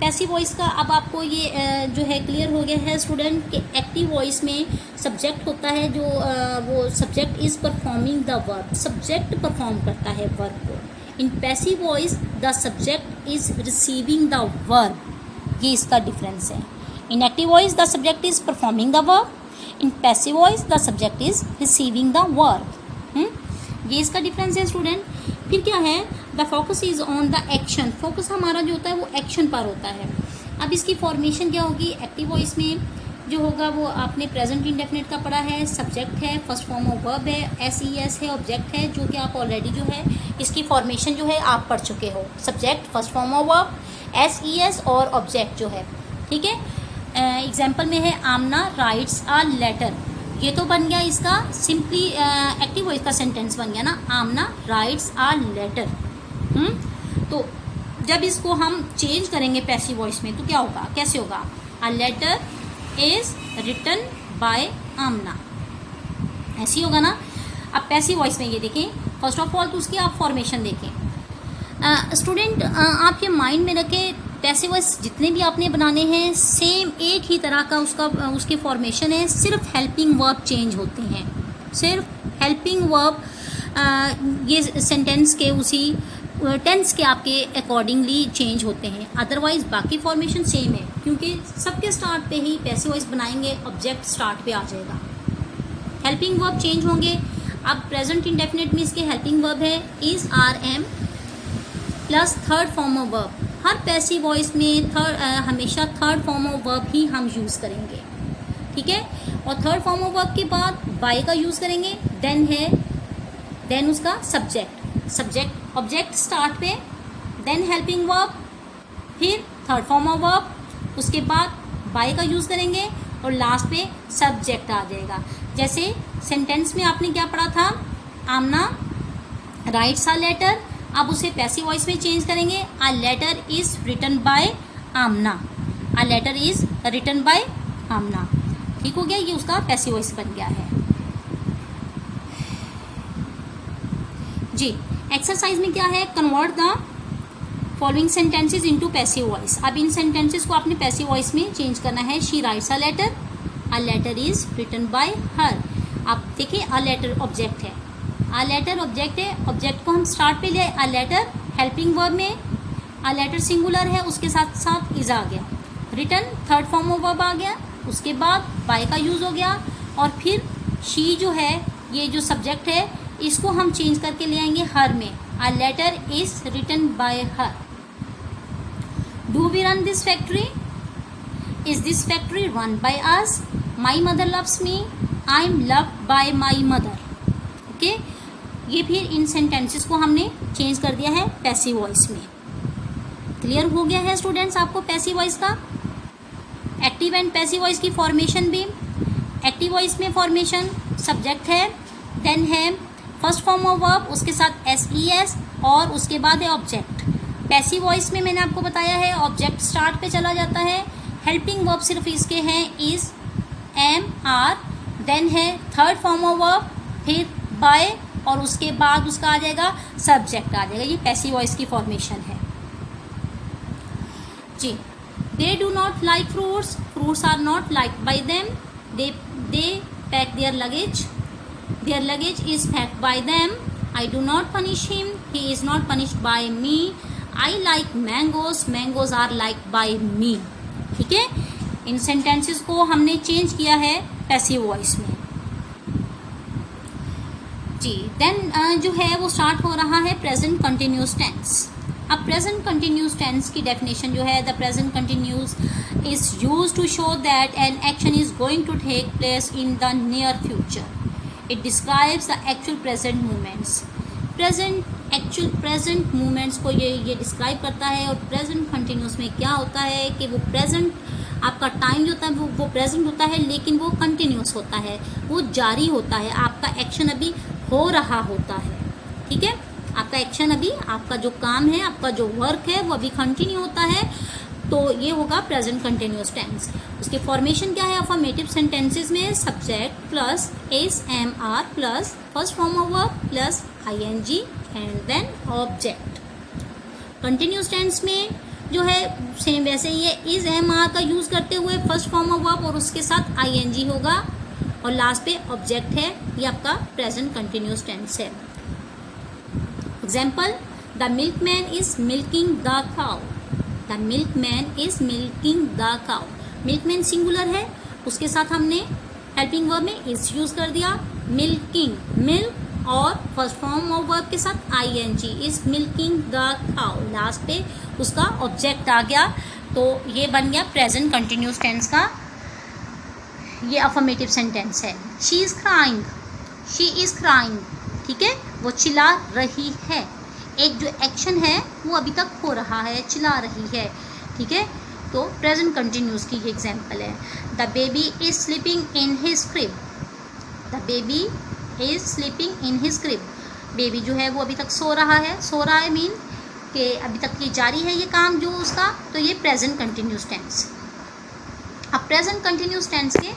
पैसिव वॉइस का अब आपको ये जो है क्लियर हो गया है स्टूडेंट कि एक्टिव वॉइस में सब्जेक्ट होता है जो वो subject is performing the verb, subject perform करता है वर्ब को। In passive voice the subject is receiving the verb, ये इसका डिफरेंस है। इन active voice the subject is performing the verb, in passive voice the subject is receiving the verb. ये इसका difference है student. फिर क्या है, the focus is on the action, focus हमारा जो होता है वो एक्शन पर होता है। अब इसकी फॉर्मेशन क्या होगी, एक्टिव वॉइस में जो होगा वो आपने प्रेजेंट इंडेफिनिट का पढ़ा है, सब्जेक्ट है, फर्स्ट फॉर्म ऑफ वर्ब है, एस है, ऑब्जेक्ट है, जो कि आप ऑलरेडी जो है इसकी फॉर्मेशन जो है आप पढ़ चुके हो। Subject, first form of verb, S और ऑब्जेक्ट जो है, ठीक है। एग्जाम्पल में है आमना राइट्स अ लेटर, ये तो बन गया इसका सिंपली एक्टिव वॉइस का सेंटेंस बन गया ना, आमना राइट्स अ लेटर। तो जब इसको हम चेंज करेंगे पैसिव वॉइस में तो क्या होगा, कैसे होगा, a letter is written by Aamna, ऐसी होगा ना। अब पैसिव वॉइस में ये देखें, फर्स्ट ऑफ ऑल तो उसकी आप फॉर्मेशन देखें स्टूडेंट, आपके माइंड में रखें पैसिव वॉइस जितने भी आपने बनाने हैं सेम एक ही तरह का उसकी फॉर्मेशन है, सिर्फ हेल्पिंग वर्ब चेंज होते हैं, सिर्फ हेल्पिंग वर्ब ये सेंटेंस के उसी टेंस के आपके अकॉर्डिंगली चेंज होते हैं, अदरवाइज बाकी फॉर्मेशन सेम है, क्योंकि सबके स्टार्ट पे ही पैसिव वॉइस बनाएंगे, ऑब्जेक्ट स्टार्ट पे आ जाएगा, हेल्पिंग वर्ब चेंज होंगे। अब प्रेजेंट इंडेफिनिट में इसके हेल्पिंग वर्ब है is, are, am plus third form of verb. हर पैसिव वॉइस में हमेशा थर्ड फॉर्म ऑफ वर्ब ही हम यूज़ करेंगे, ठीक ठीक है। और थर्ड फॉर्म ऑफ वर्ब के बाद बाय का यूज करेंगे, देन उसका सब्जेक्ट ऑब्जेक्ट स्टार्ट पे, देन हेल्पिंग वर्ब, फिर थर्ड फॉर्म ऑफ वर्ब, उसके बाद बाय का यूज करेंगे और लास्ट पे सब्जेक्ट आ जाएगा। जैसे सेंटेंस में आपने क्या पढ़ा था, आमना राइट्स अ लेटर, अब उसे पैसिव वॉइस में चेंज करेंगे, a letter is written by Aamna, a letter is written by Aamna. ठीक हो गया, ये उसका पैसिव वॉइस बन गया है जी। एक्सरसाइज में क्या है, convert the following sentences into passive voice. अब इन सेंटेंसेस को आपने पैसिव वॉइस में चेंज करना है। She writes a letter is written by her. अब देखिए अ लेटर ऑब्जेक्ट है, अ लेटर ऑब्जेक्ट है, ऑब्जेक्ट को हम स्टार्ट पे ले, अ लेटर हेल्पिंग वर्ब में अ लेटर सिंगुलर है, उसके साथ साथ इज आ गया, written third form of verb आ गया, उसके बाद बाय का यूज हो गया, और फिर शी जो है ये जो सब्जेक्ट है इसको हम चेंज करके ले आएंगे हर में, a letter is written by her. Do we run this factory, is this factory run by us, my mother loves me, I am loved by my mother. Okay, ये फिर इन sentences को हमने change कर दिया है passive voice में। Clear हो गया है स्टूडेंट्स आपको पैसिव वॉइस का, एक्टिव एंड पैसिव वॉइस की फॉर्मेशन भी। एक्टिव वॉइस में फॉर्मेशन सब्जेक्ट है, देन है फर्स्ट फॉर्म ऑफ वर्ब, उसके साथ एस और उसके बाद है ऑब्जेक्ट। पैसिव वॉइस में मैंने आपको बताया है ऑब्जेक्ट स्टार्ट पे चला जाता है, हेल्पिंग वर्ब सिर्फ इसके हैं इज, एम, आर, देन है थर्ड फॉर्म ऑफ वर्ब, फिर बाय, और उसके बाद उसका आ जाएगा सब्जेक्ट आ जाएगा। ये पैसिव वॉइस की फॉर्मेशन है जी। They do not like fruits, fruits are not like by them, they pack their luggage, their luggage is packed by them, I do not punish him, he is not punished by me, I like mangoes, mangoes are liked by me। ठीक है, इन sentences को हमने change किया है passive voice में जी। Then जो है वो स्टार्ट हो रहा है प्रेजेंट कंटिन्यूस टेंस। अब प्रेजेंट कंटिन्यूस टेंस की डेफिनेशन जो है, the present continuous is used to show that an action is going to take place in the near future. It describes the actual present moments। actual present moments को ये describe करता है। और present continuous में क्या होता है कि वो प्रेजेंट आपका टाइम जो होता है वो प्रेजेंट होता है, लेकिन वो कंटिन्यूस होता है, वो जारी होता है, आपका एक्शन अभी हो रहा होता है। ठीक है, आपका एक्शन अभी, आपका जो काम है, आपका जो वर्क है वो अभी कंटिन्यू होता है, तो ये होगा प्रेजेंट कंटिन्यूस टेंस। उसके फॉर्मेशन क्या है, अफर्मेटिव सेंटेंसेस में subject plus is am are plus first form of verb plus ING and then object. Continuous tense में जो है सेम वैसे ही है, इज एम आर का यूज करते हुए फर्स्ट फॉर्म ऑफ वर्ब और उसके साथ आईएनजी होगा और लास्ट पे ऑब्जेक्ट है। ये आपका प्रेजेंट कंटिन्यूस टेंस है। Example, the milkman is milking the cow, the milkman is milking the cow. Milkman singular है, उसके साथ हमने हेल्पिंग वर्ब में इज यूज कर दिया, मिल्किंग, मिल्क और फर्स्ट फॉर्म ऑफ वर्ब के साथ ING, is milking the cow, last पे उसका ऑब्जेक्ट आ गया। तो ये बन गया प्रेजेंट कंटिन्यूस टेंस का ये अफर्मेटिव सेंटेंस है। She is crying, she is crying, ठीक है, वो चिल्ला रही है। एक जो एक्शन है वो अभी तक हो रहा है, चिल्ला रही है। ठीक है, तो प्रेजेंट कंटिन्यूस की ये एग्जाम्पल है। The baby is sleeping in his crib, the baby is sleeping in his crib. Baby जो है वो अभी तक सो रहा है, सो रहा है मीन कि अभी तक ये जारी है ये काम जो उसका, तो ये प्रेजेंट कंटिन्यूस टेंस। अब प्रेजेंट कंटिन्यूस टेंस के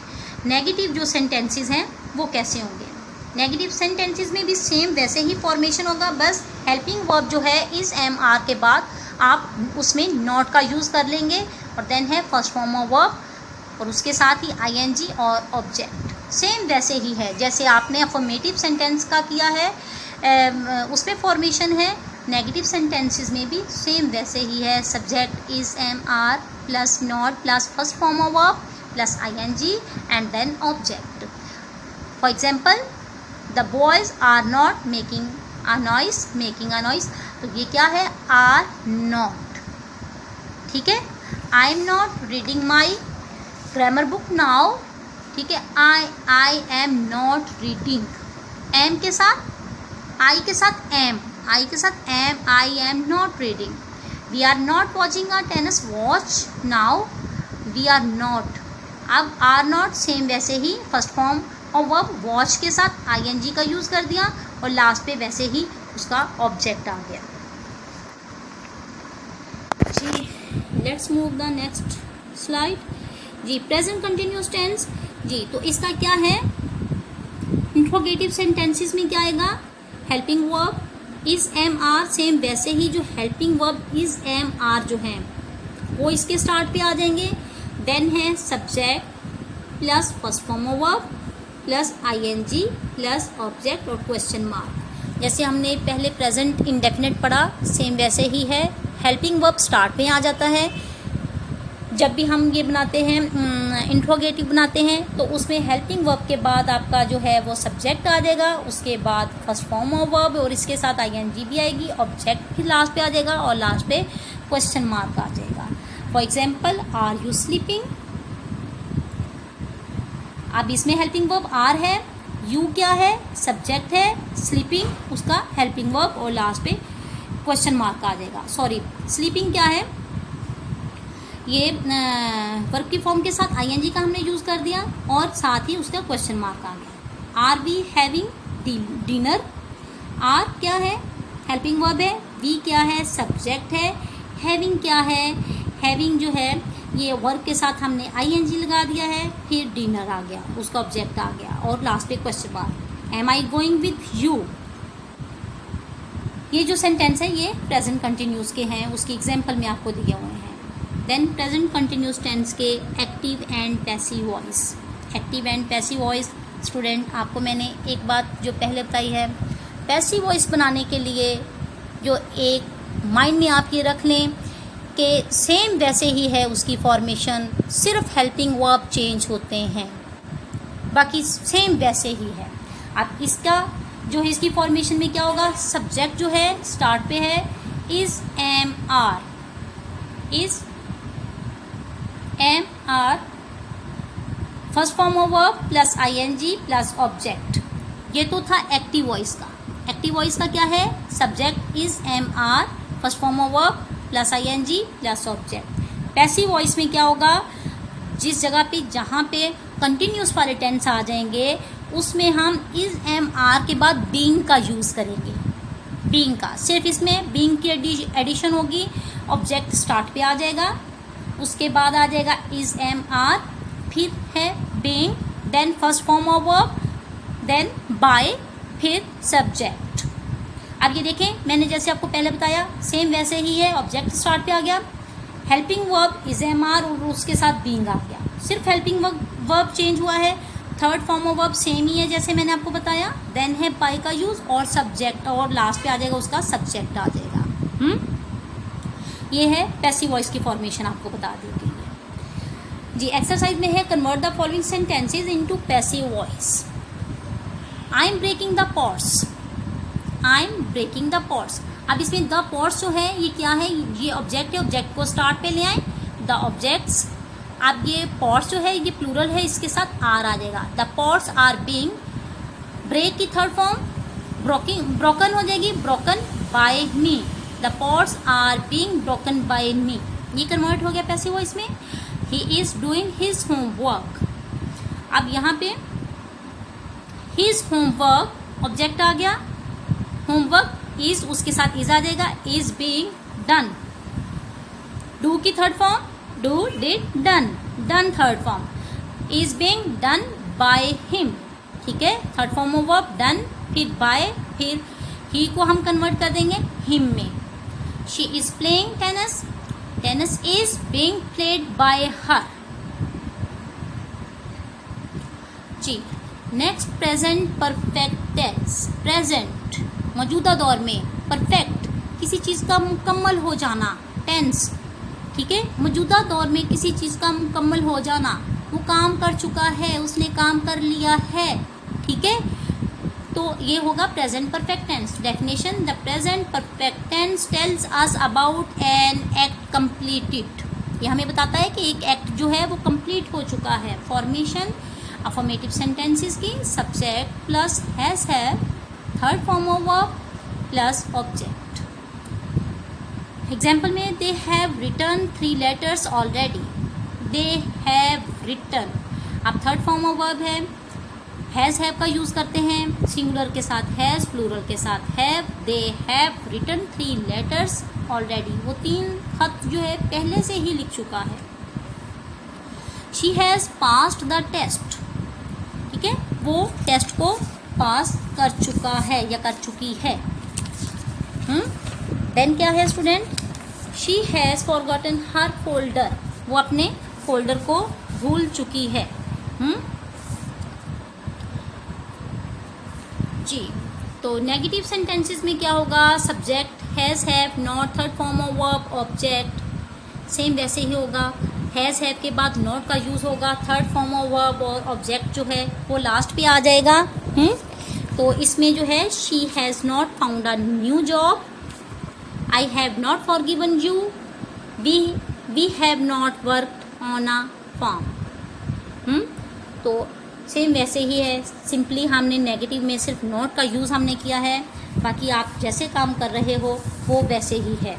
नेगेटिव जो सेंटेंसेस हैं वो कैसे होंगे। नेगेटिव सेंटेंसेस में भी सेम वैसे ही फॉर्मेशन होगा, बस हेल्पिंग वर्ब जो है इस एम आर के बाद आप उसमें नॉट का यूज़ कर लेंगे और देन है फर्स्ट फॉर्म ऑफ वर्ब और उसके साथ ही आईएनजी और ऑब्जेक्ट। सेम वैसे ही है जैसे आपने अफर्मेटिव सेंटेंस का किया है, उसमें फॉर्मेशन है। नेगेटिव सेंटेंसेस में भी सेम वैसे ही है, subject is am are plus not plus first form of verb plus ING and then object. For example, the boys are not making a noise, making a noise, तो ये क्या है, are not. ठीक है, I am not reading my grammar book now, ठीक है, I am not reading, am के साथ आई के साथ एम, आई के साथ am, I am not reading. We are not watching a tennis watch now, we are not. अब are not same वैसे ही फर्स्ट फॉर्म और वर्ब वॉच के साथ आईएनजी का यूज़ कर दिया और लास्ट पे वैसे ही उसका ऑब्जेक्ट आ गया। जी, let's move the next slide. जी, प्रेजेंट कंटिन्यूअस टेंस। जी, तो इसका क्या है, इंट्रोगेटिव सेंटेंसेस में क्या आएगा, helping verb is am are, same वैसे ही जो helping verb is am are जो है वो इसके स्टार्ट पे आ जाएंगे। देन है subject plus first form of verb plus ING plus object और क्वेश्चन मार्क। जैसे हमने पहले प्रेजेंट इंडेफिनिट पढ़ा, सेम वैसे ही है, हेल्पिंग वर्ब स्टार्ट में आ जाता है। जब भी हम ये बनाते हैं इंट्रोगेटिव बनाते हैं तो उसमें हेल्पिंग वर्ब के बाद आपका जो है वो सब्जेक्ट आ जाएगा, उसके बाद फर्स्ट फॉर्म ऑफ वर्ब और इसके साथ आईएनजी भी आएगी, ऑब्जेक्ट भी लास्ट पे आ जाएगा और लास्ट पे क्वेश्चन मार्क आ जाएगा। For example, are you sleeping. अब इसमें हेल्पिंग वर्ब आर है, यू क्या है, सब्जेक्ट है, स्लीपिंग उसका हेल्पिंग वर्ब और लास्ट पे क्वेश्चन मार्क आ जाएगा। सॉरी, स्लीपिंग क्या है, ये वर्ब की फॉर्म के साथ आईएनजी का हमने यूज़ कर दिया और साथ ही उसका क्वेश्चन मार्क आ गया। Are we having dinner, are क्या है, हेल्पिंग वर्ब है, वी क्या है, सब्जेक्ट है, हैविंग क्या है, हैविंग जो है ये वर्ब के साथ हमने आईएनजी लगा दिया है, फिर डिनर आ गया, उसका ऑब्जेक्ट आ गया और लास्ट पे question mark. Am I going with you, ये जो सेंटेंस है ये प्रेजेंट कंटिन्यूस के हैं, उसकी एग्जाम्पल में आपको दिए हुए हैं। देन प्रेजेंट कंटिन्यूस टेंस के active and passive voice. Active and passive voice, student आपको मैंने एक बात जो पहले बताई है, पैसिव वॉइस बनाने के लिए जो एक माइंड में आप ये रख लें कि सेम वैसे ही है उसकी फॉर्मेशन, सिर्फ हेल्पिंग वर्ब चेंज होते हैं, बाकी सेम वैसे ही है। अब इसका जो है इसकी फॉर्मेशन में क्या होगा, सब्जेक्ट जो है स्टार्ट पे है is am are, is am are, first form of verb plus ING plus object. ये तो था एक्टिव वॉइस का। एक्टिव वॉइस का क्या है, subject is am are, first form of verb plus ING plus object. Passive voice में क्या होगा, जिस जगह पे जहाँ पे कंटिन्यूस वाले टेंस आ जाएंगे उसमें हम इज एम आर के बाद बीइंग का यूज़ करेंगे। बीइंग का सिर्फ इसमें बीइंग की एडिशन होगी, ऑब्जेक्ट स्टार्ट पे आ जाएगा, उसके बाद आ जाएगा इज एम आर, फिर है being, then first form of verb, then by, फिर सब्जेक्ट। अब ये देखें, मैंने जैसे आपको पहले बताया सेम वैसे ही है, ऑब्जेक्ट स्टार्ट पे आ गया, helping verb is am are और उसके साथ बीइंग आ गया, सिर्फ हेल्पिंग वर्ब चेंज हुआ है, third form of verb same ही है जैसे मैंने आपको बताया, देन है बाय का यूज़ और सब्जेक्ट और लास्ट पे आ जाएगा उसका सब्जेक्ट आ जाएगा। ये है पैसिव वॉइस की फॉर्मेशन आपको बता दी गई है। जी, एक्सरसाइज में है convert the following sentences into passive voice. I am breaking the pots, I am breaking the pots. अब इसमें द पॉट्स जो है ये क्या है, ये ऑब्जेक्ट है, ऑब्जेक्ट को स्टार्ट पे ले आए, द ऑब्जेक्ट्स। अब ये पॉट्स जो है ये प्लूरल है, इसके साथ आर आ जाएगा, the pots are being, break की थर्ड फॉर्म ब्रोकन हो जाएगी, broken by me, the pots are being broken by me. ये कन्वर्ट हो गया पैसिव वॉइस में। He is doing his homework. अब यहाँ पे हिज होमवर्क ऑब्जेक्ट आ गया, होमवर्क इज उसके साथ इज आ जाएगा, इज बीइंग डन, डू की third form do, did, done, done third form, is being done by him, ठीक है, third form of verb done, फिर बाय, फिर ही को हम कन्वर्ट कर देंगे हिम में। She is playing tennis, tennis is being played by her. जी, next present perfect tense. Present मौजूदा दौर में, परफेक्ट किसी चीज़ का मुकम्मल हो जाना, टेंस, ठीक है, मौजूदा दौर में किसी चीज़ का मुकम्मल हो जाना, वो काम कर चुका है, उसने काम कर लिया है, ठीक है, तो ये होगा present perfect tense. Definition, the present perfect tense tells us about an act completed. ये हमें बताता है कि एक एक्ट जो है वो कंप्लीट हो चुका है। फॉर्मेशन, अफर्मेटिव सेंटेंसेस की subject plus has have, third form of verb plus object. Example में they have written 3 letters already, they have written. अब थर्ड फॉर्म ऑफ वर्ब है, हैज़ हैव का यूज़ करते हैं, सिंगुलर के साथ हैज़, प्लूरल के साथ have. They have written 3 letters already, वो 3 खत जो है पहले से ही लिख चुका है। She has passed the test, ठीक है, वो टेस्ट को पास कर चुका है या कर चुकी है। देन क्या है student, she has forgotten her folder, वो अपने फोल्डर को भूल चुकी है। जी, तो नेगेटिव सेंटेंसेस में क्या होगा, subject has have, not, third form of verb object. Same वैसे ही होगा, हैज़ हैव के बाद नॉट का यूज़ होगा, थर्ड फॉर्म ऑफ वर्ब और ऑब्जेक्ट जो है वो लास्ट पे आ जाएगा। तो इसमें जो है she has not found a new job, I have not forgiven you, we have not worked on a farm. तो सेम वैसे ही है, सिंपली हमने नेगेटिव में सिर्फ नॉट का यूज़ हमने किया है, बाकी आप जैसे काम कर रहे हो वो वैसे ही है।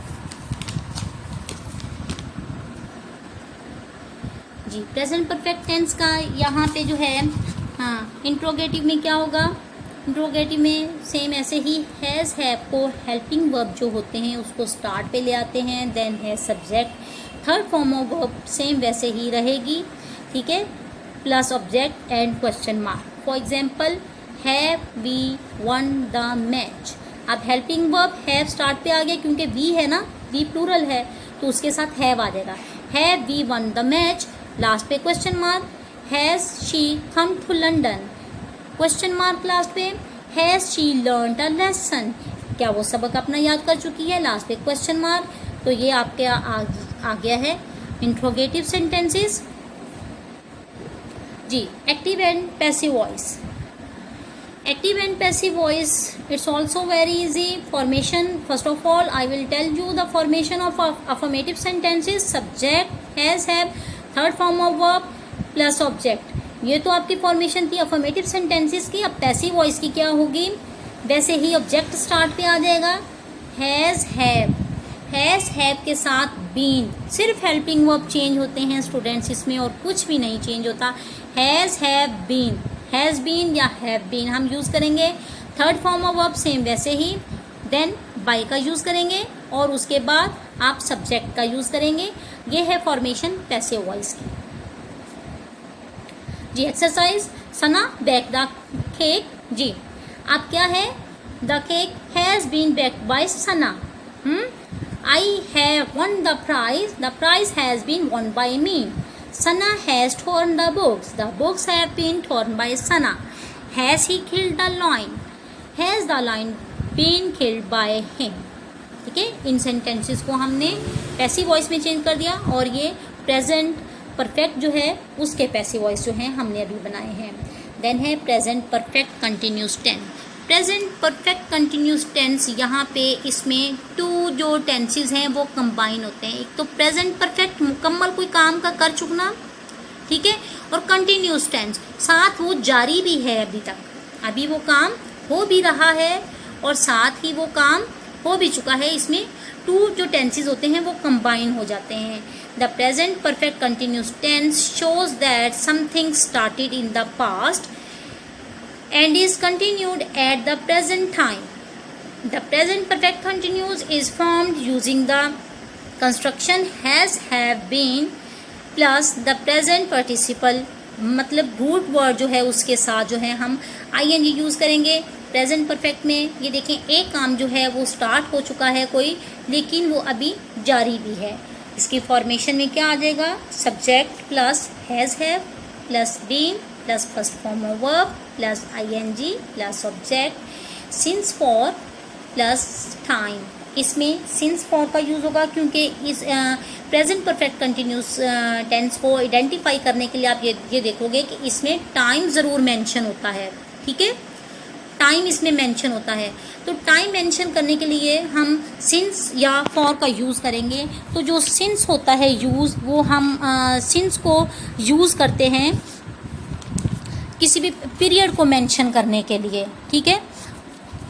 जी, प्रेजेंट परफेक्ट टेंस का यहाँ पे जो है, हाँ, इंट्रोगेटिव में क्या होगा, इंट्रोगेटिव में सेम ऐसे ही हैज़ हैव को हेल्पिंग वर्ब जो होते हैं उसको स्टार्ट पे ले आते हैं, देन है subject, third form of verb same वैसे ही रहेगी, ठीक है, plus object and question mark. For example, have we won the match. अब हेल्पिंग वर्ब हैव स्टार्ट पे आ गया क्योंकि वी है ना, वी प्लूरल है तो उसके साथ हैव आ जाएगा। Have we won the match, last पे question mark. Has she come to London, question mark last पे। Has she learned a lesson, क्या वो सबक अपना याद कर चुकी है, लास्ट पे क्वेश्चन मार्क। तो ये आपके आ गया है इंट्रोगेटिव सेंटेंसेस। जी, active and passive voice. Active and passive voice, it's also very easy formation. First of all I will tell you the formation of affirmative sentences, subject has have, third form of verb plus object. ये तो आपकी formation थी affirmative sentences की। अब passive voice की क्या होगी, वैसे ही ऑब्जेक्ट स्टार्ट पे आ जाएगा, हैज़ हैव, हैज़ हैव के साथ बीन, सिर्फ हेल्पिंग वर्ब चेंज होते हैं स्टूडेंट्स, इसमें और कुछ भी नहीं चेंज होता। Has have been, has been या हैव बीन हम यूज़ करेंगे। Third form of verb same वैसे ही, देन बाय का यूज़ करेंगे और उसके बाद आप सब्जेक्ट का यूज़ करेंगे। ये है फॉर्मेशन पैसिव वॉइस की। जी, exercise, Sana bake the cake. जी, अब क्या है, the cake has been baked by Sana. I have won the prize has been won by me. Sana has torn the books have been torn by Sana. Has he killed the lion? Has the lion been killed by him? ठीक है, इन sentences को हमने passive voice में change कर दिया और ये present perfect जो है उसके पैसिव वॉइस जो है हमने अभी बनाए हैं। देन है present perfect continuous tense. Present perfect continuous tense, यहाँ पे इसमें 2 जो टेंसेस हैं वो कंबाइन होते हैं। एक तो प्रेजेंट परफेक्ट, मुकम्मल कोई काम का कर चुकना, ठीक है, और कंटिन्यूस टेंस, साथ वो जारी भी है, अभी तक अभी वो काम हो भी रहा है और साथ ही वो काम हो भी चुका है। इसमें 2 जो टेंसेस होते हैं वो कंबाइन हो जाते हैं। The present perfect continuous tense shows that something started in the past and is continued at the present time. The present perfect continuous is formed using the construction has, have, been plus the present participle, मतलब root word जो है उसके साथ जो है हम ing use करेंगे present perfect में। ये देखें, एक काम जो है वो स्टार्ट हो चुका है कोई, लेकिन वो अभी जारी भी है। इसकी फॉर्मेशन में क्या आ जाएगा, subject plus has have plus been plus first form of verb plus ing plus object, since for plus time. इसमें सिंस फॉर का यूज़ होगा क्योंकि इस प्रेजेंट परफेक्ट कंटिन्यूस टेंस को आइडेंटिफाई करने के लिए आप ये देखोगे कि इसमें टाइम ज़रूर मेंशन होता है, ठीक है, टाइम इसमें मेंशन होता है। तो टाइम मेंशन करने के लिए हम सिंस या फॉर का यूज़ करेंगे। तो जो सिंस होता है यूज़, वो हम सिंस को यूज़ करते हैं किसी भी पीरियड को मेंशन करने के लिए, ठीक है।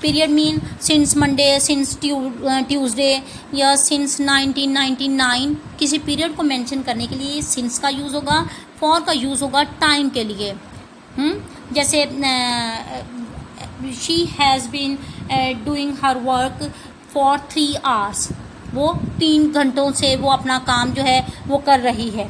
Period mean since Monday, since Tuesday या सिंस 1999, किसी पीरियड को मेंशन करने के लिए सिंस का यूज़ होगा। फॉर का यूज़ होगा टाइम के लिए। जैसे she has been doing her work for 3 hours, वो 3 घंटों से वो अपना काम जो है वो कर रही है।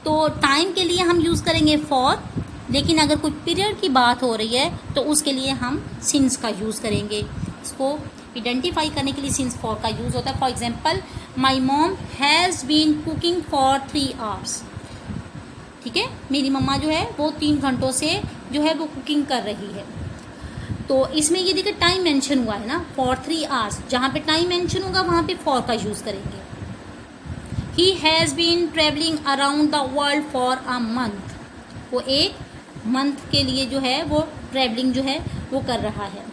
तो टाइम के लिए हम यूज़ करेंगे फॉर, लेकिन अगर कोई पीरियड की बात हो रही है तो उसके लिए हम सिंस का यूज़ करेंगे। इसको आइडेंटिफाई करने के लिए सिंस फॉर का यूज़ होता है। For example, my mom has been cooking for 3 hours, ठीक है। मेरी मम्मा जो है वो 3 घंटों से जो है वो कुकिंग कर रही है। तो इसमें ये देखिए टाइम मेंशन हुआ है ना, फॉर 3 आवर्स, जहाँ पे टाइम मेंशन होगा वहाँ पे फॉर का यूज़ करेंगे। He has been travelling around the world for a month, वो एक मंथ के लिए जो है वो ट्रैवलिंग जो है वो कर रहा है।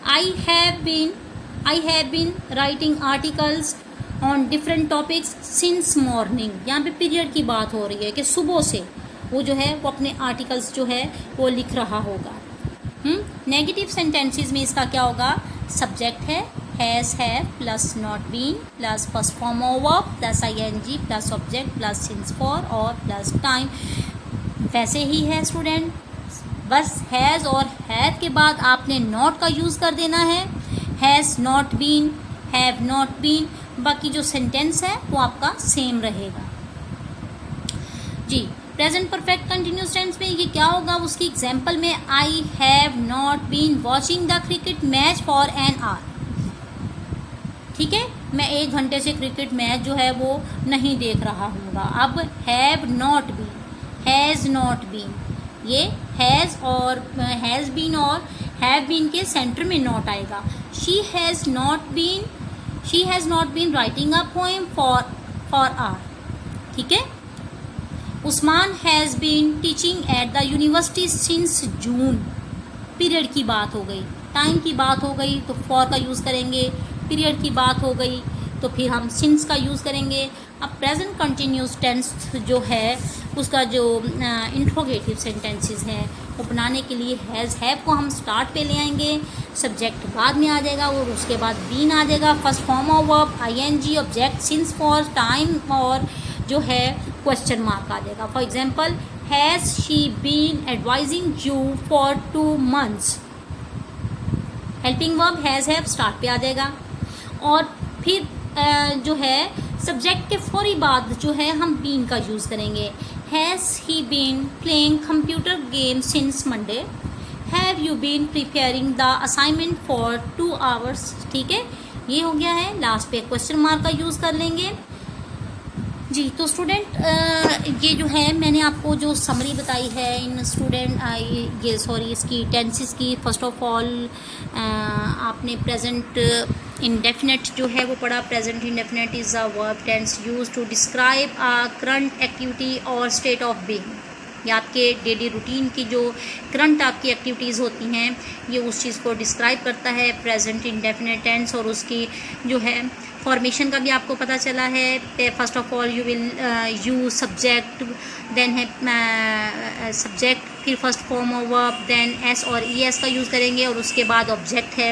I have been writing articles on different topics since morning, यहाँ पे पीरियड की बात हो रही है कि सुबह से वो जो है वो अपने आर्टिकल्स जो है वो लिख रहा होगा। नेगेटिव सेंटेंसेस में इसका क्या होगा, सब्जेक्ट है has, have plus not been plus first form of verb plus ING plus object plus since for और प्लस टाइम। वैसे ही है स्टूडेंट, बस हैज़ और हैव के बाद आपने नॉट का यूज़ कर देना है। Has not been, have not been, बाकी जो सेंटेंस है वो आपका सेम रहेगा जी। प्रेजेंट परफेक्ट कंटिन्यूस टेंस में ये क्या होगा, उसकी एग्जांपल में I have not been watching the cricket match for an hour, ठीक है। मैं 1 घंटे से क्रिकेट मैच जो है वो नहीं देख रहा हूँगा। अब have not been, has not been, ये हैज़ और हैज़ बीन और हैव बीन के सेंटर में नॉट आएगा। She has not been writing a poem for hour, ठीक है। Usman has been teaching at the university since June, period की बात हो गई, टाइम की बात हो गई तो फॉर का यूज़ करेंगे, पीरियड की बात हो गई तो फिर हम सिंस का यूज़ करेंगे। अब प्रेजेंट कंटिन्यूस टेंस जो है उसका जो इंट्रोगेटिव सेंटेंसेस हैं वो बनाने के लिए हैज़, हैव को हम स्टार्ट पे ले आएंगे, सब्जेक्ट बाद में आ जाएगा और उसके बाद बीन आ जाएगा, first form of verb ING, object since for, time और जो है क्वेश्चन मार्क आ जाएगा। For example, has she been advising you for 2 months, helping verb has, have start पे आ जाएगा। और फिर जो है सब्जेक्ट के फौरी बाद जो है हम बीन का यूज़ करेंगे। Has he been playing computer game since Monday, have you been preparing the assignment for 2 hours, ठीक है। ये हो गया है, लास्ट पे क्वेश्चन मार्क का यूज़ कर लेंगे जी। तो स्टूडेंट ये जो है मैंने आपको जो समरी बताई है इन स्टूडेंट इसकी टेंसेस की। फर्स्ट ऑफ ऑल आपने प्रेजेंट इंडेफिनेट जो है वो पढ़ा। Present indefinite is a verb tense use to describe a current activity और स्टेट ऑफ बीइंग। ये आपके डेली रूटीन की जो करंट आपकी एक्टिविटीज़ होती हैं ये उस चीज़ को डिस्क्राइब करता है प्रेजेंट इंडेफिनेट टेंस। और उसकी जो है फॉर्मेशन का भी आपको पता चला है। First of all you will use subject, then है सब्जेक्ट, फिर first form of verb, then S और ई एस का यूज़ करेंगे और उसके बाद ऑब्जेक्ट है।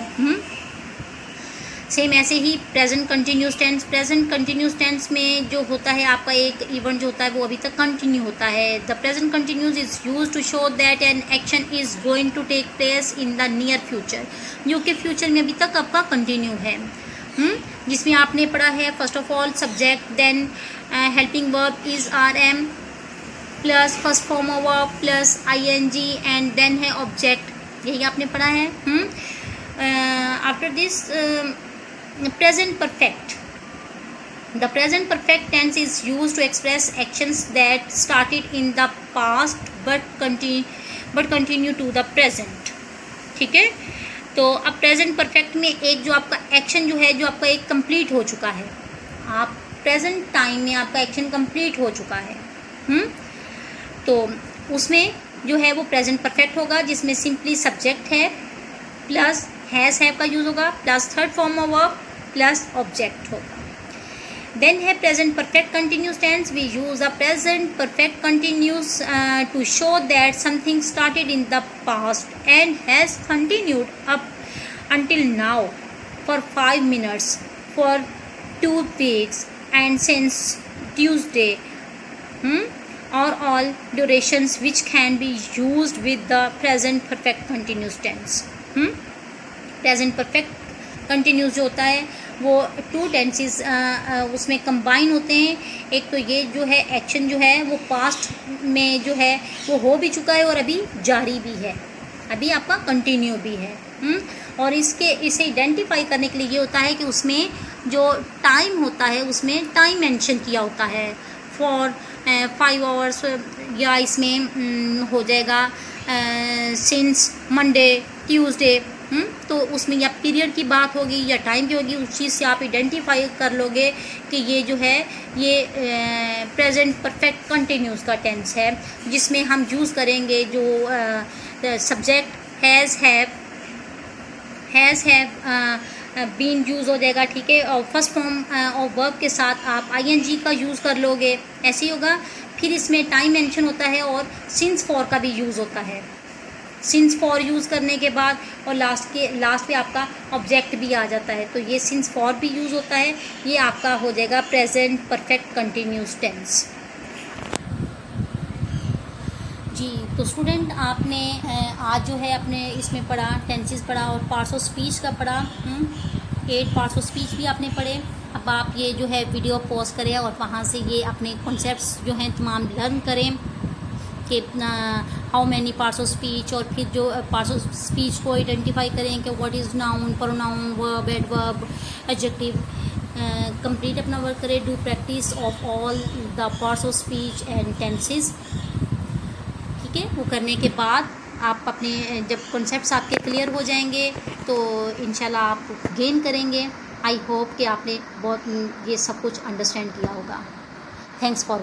सेम ऐसे ही present continuous tense. Present continuous tense में जो होता है आपका एक इवेंट जो होता है वो अभी तक कंटिन्यू होता है। The present continuous is use to show that an action is going to take place in the near future, जो कि फ्यूचर में अभी तक आपका कंटिन्यू है। जिसमें आपने पढ़ा है first of all subject, then helping verb is are am plus first form of verb plus ING and then है ऑब्जेक्ट। यही आपने पढ़ा है। After this present perfect. The present perfect tense is used to express actions that started in the past but continue to the present, ठीक है। तो अब present perfect में एक जो आपका एक्शन जो है जो आपका एक कंप्लीट हो चुका है, आप प्रेजेंट टाइम में आपका एक्शन कंप्लीट हो चुका है। तो उसमें जो है वो प्रेजेंट परफेक्ट होगा जिसमें सिंपली सब्जेक्ट है प्लस हैज़ हैव का यूज़ होगा plus third form of verb plus object होगा। Then है present perfect continuous tense. We use a present perfect continuous to show that something started in the past and has continued up until now for 5 minutes, for 2 weeks, and since Tuesday. Or all durations which can be used with the present perfect continuous tense. Present perfect continuous जो होता है वो 2 tenses उसमें combine होते हैं. एक तो ये जो है एक्शन जो है वो पास्ट में जो है वो हो भी चुका है और अभी जारी भी है, अभी आपका कंटिन्यू भी है. और इसे आइडेंटिफाई करने के लिए ये होता है कि उसमें जो टाइम होता है उसमें टाइम मेंशन किया होता है फॉर 5 आवर्स, या इसमें हो जाएगा सिंस मंडे ट्यूसडे. तो उसमें या पीरियड की बात होगी या टाइम की होगी, उस चीज़ से आप आइडेंटिफाई कर लोगे कि ये जो है ये प्रेजेंट परफेक्ट कंटिन्यूस का टेंस है, जिसमें हम यूज़ करेंगे जो subject has have been use हो जाएगा. ठीक है. और फर्स्ट फॉर्म ऑफ वर्ब के साथ आप आईएनजी का यूज़ कर लोगे, ऐसे ही होगा. फिर इसमें टाइम मेंशन होता है और सिंस फॉर का भी यूज़ होता है. सिंस फॉर यूज़ करने के बाद और लास्ट पे आपका ऑब्जेक्ट भी आ जाता है, तो ये सिंस फॉर भी यूज़ होता है. ये आपका हो जाएगा प्रेजेंट परफेक्ट कंटिन्यूस टेंस. जी, तो स्टूडेंट आपने आज जो है अपने इसमें पढ़ा, टेंसेस पढ़ा और पार्ट्स ऑफ स्पीच का पढ़ा. 8 पार्ट्स ऑफ स्पीच भी आपने पढ़े. अब आप ये जो है वीडियो पॉज करें और वहाँ से ये अपने कॉन्सेप्ट्स जो हैं तमाम लर्न करें कि how many parts of speech, और फिर जो पार्ट्स ऑफ स्पीच को आइडेंटिफाई करें कि what is noun, pronoun, verb, adverb, adjective. Complete अपना वर्क करें. Do practice of all the parts of speech and tenses. ठीक है. वो करने के बाद आप अपने जब कॉन्सेप्ट्स आपके क्लियर हो जाएंगे तो इंशाल्लाह आप गेन करेंगे. आई होप कि आपने बहुत ये सब कुछ अंडरस्टैंड किया होगा. Thanks for